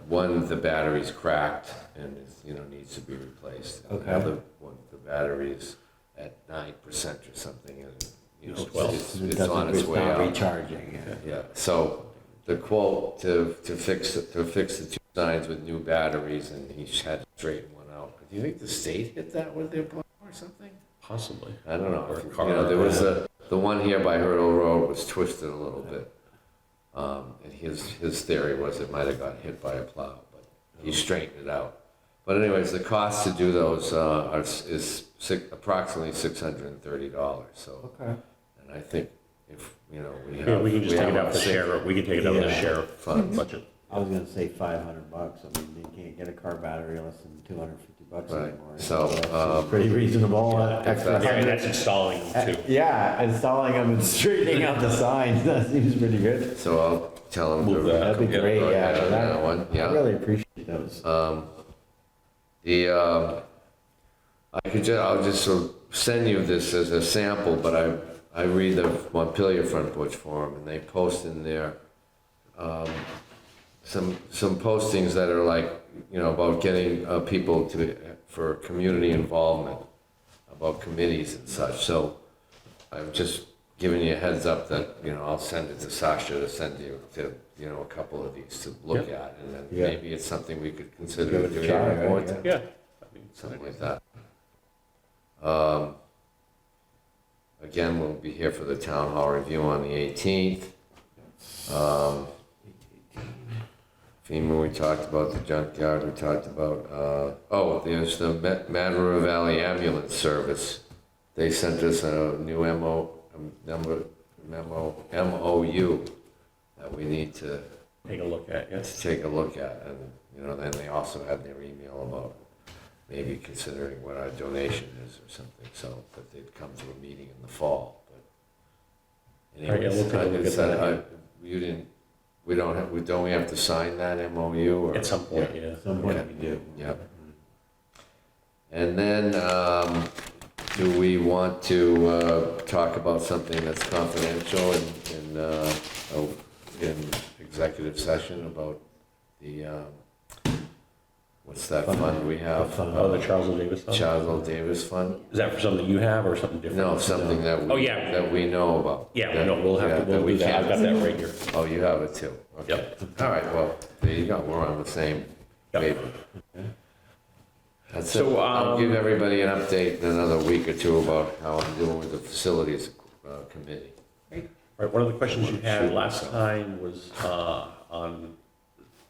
one, the battery's cracked and is, needs to be replaced. And Okay. the other one, the battery's at 9% or something, and, It's 12. it's on its way not out. recharging, yeah. Yeah, so the quote to fix the two signs with new batteries, and he had to straighten one out. Do you think the state hit that with their plow or something? Possibly. I don't know. Or a car. There was the one here by Hurdle Road was twisted a little bit. And his theory was it might have got hit by a plow, but he straightened it out. But anyways, the cost to do those is approximately $630. So, Okay. and I think if we have, Yeah, we can just take it have out the a safe sheriff, we can take it out of the Yeah. sheriff Funds. budget. I was gonna say $500. I mean, you can't get a car battery less than $250 Right. anymore. So, That's pretty reasonable. Extra that's- Yeah, and 100. that's installing them too. Yeah, installing them and straightening out the signs, that seems pretty good. So I'll tell him Move to. that. That'd be go great, ahead yeah. on that one. I Yeah. really appreciate those. I'll just sort of send you this as a sample, but I read the Montpelier Front Porch Forum, and they post in there some postings that are like, about getting people for community involvement, about committees and such. So I'm just giving you a heads up that, I'll send it to Sasha to send you to, a couple of these to look at, and then Yeah. maybe it's something we could consider Give it a doing try, in more right? time. Yeah. I mean, Something like that. Again, we'll be here for the town hall review on the 18th. FEMA, we talked about the junkyard, we talked about, there's the Mad River Valley Ambulance Service. They sent us a new MOU that we need to Take a look at, yes. take a look at, and, then they also had their email about maybe considering what our donation is or something, so that they'd come to a meeting in the fall, but. All right, yeah, we'll take a look at that. Don't we have to sign that MOU or? At some point, yeah. At some point we do. Yep. And then, do we want to, talk about something that's confidential in executive session about the, what's that fund we have? Oh, the Charles L. Davis Fund? Charles L. Davis Fund? Is that for something you have or something different? No, something that Oh, yeah. that we know about. Yeah, no, we'll have to, that we'll we do that. I've got can't- that right here. Oh, you have it too? Okay. Yep. All right, well, there you go, we're on the same Yep. wavelength. That's it. So, I'll give everybody an update in another week or two about how I'm doing with the facilities committee. Right, one of the questions you had last time was on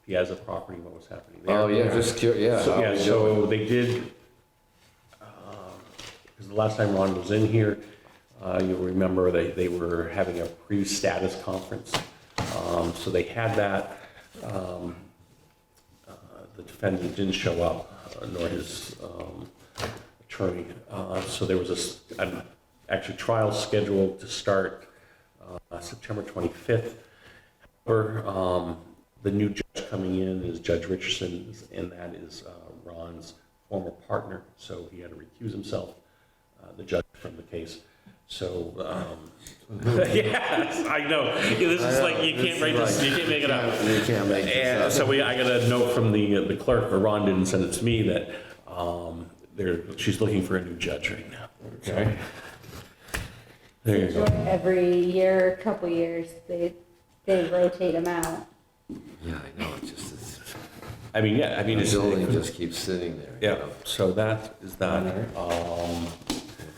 Piazza property, what was happening there. Oh, yeah, just curious, yeah. So, how yeah, we so doing? they did, because the last time Ron was in here, you'll remember they were having a pre-status conference. So they had that. The defendant didn't show up, nor his attorney. So there was an actually trial scheduled to start September 25th. However, the new judge coming in is Judge Richardson, and that is Ron's former partner, so he had to recuse himself, the judge from the case. So, yes, I know. This is like, you can't write this, you can't make it up. You can't make this And up. so I got a note from the clerk, or Ron didn't send it to me, that she's looking for a new judge right now. Okay. There you go. Every year, couple years, they rotate them out. Yeah, I know, it's just, I mean, yeah, I mean, the it's, building just keeps sitting there. you yeah, know? so that is that.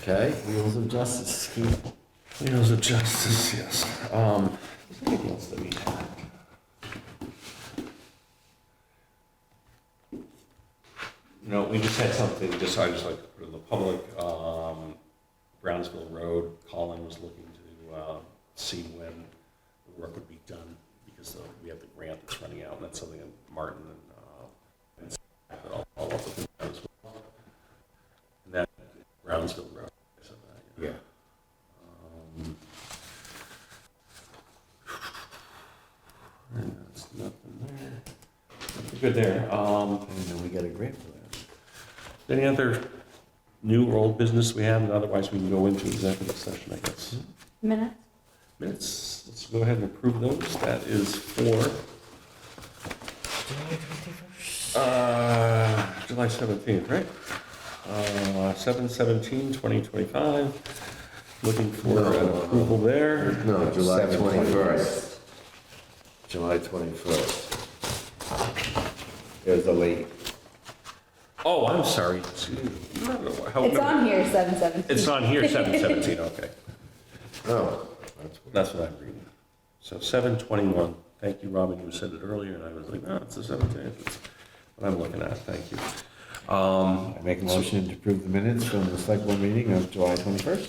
Okay? Wheels of Justice, Keith. Wheels of Justice, yes. Is there anything else that we had? No, we just had something, I just like to put in the public, Brownsville Road, Colin was looking to see when the work would be done, because we have the grant that's running out, and that's something that Martin and I'll follow up with him as well. And that Brownsville Road. So that, Yeah. And that's nothing there. Nothing good there. And then we get a grant for that. Any other new or old business we have, and otherwise we can go into executive session, I guess. Minutes? Minutes, let's go ahead and approve those. That is for July 17th, right? 7/17/2025. Looking for No, an approval there. No, July 7/21st. 21st. July 21st. There's a late. Oh, I'm sorry. Excuse me. How- It's on here, 7/17. It's on here, 7/17, okay. No. That's what I'm reading. So 7/21. Thank you, Robin, you said it earlier, and I was like, no, it's the 17th. It's what I'm looking at, thank you. I make a motion to approve the minutes from the select board meeting of July 21st.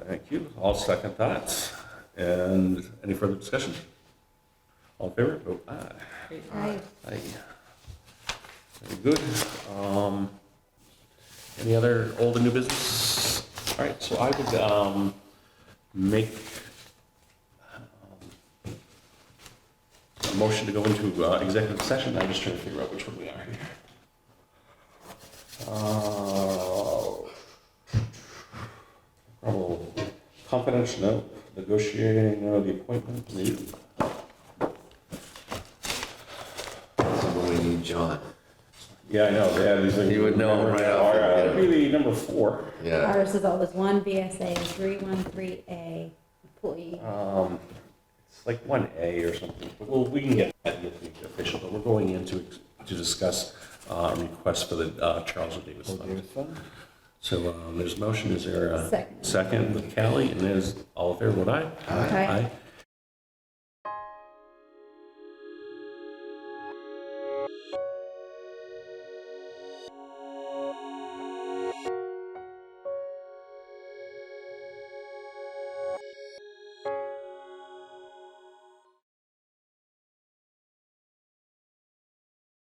Thank you. I'll second that. And any further discussion? All in favor? Vote aye. Aye. Aye. Very good. Any other old and new business? All right, so I would make a motion to go into executive session. I'm just trying to figure out which one we are here. Probably confidential, no. Negotiating, no. The appointment, no. So when we need John. Yeah, I know, yeah, these things. You would know them right off the bat. It'd be the number 4. Yeah. Ours is always 1 BSA 313A employee. It's like 1A or something, but we can get that in the official, but we're going in to discuss request for the Charles and Davis Fund. So there's a motion, is there a Second. second with Callie, and there's all in favor, vote aye? Aye.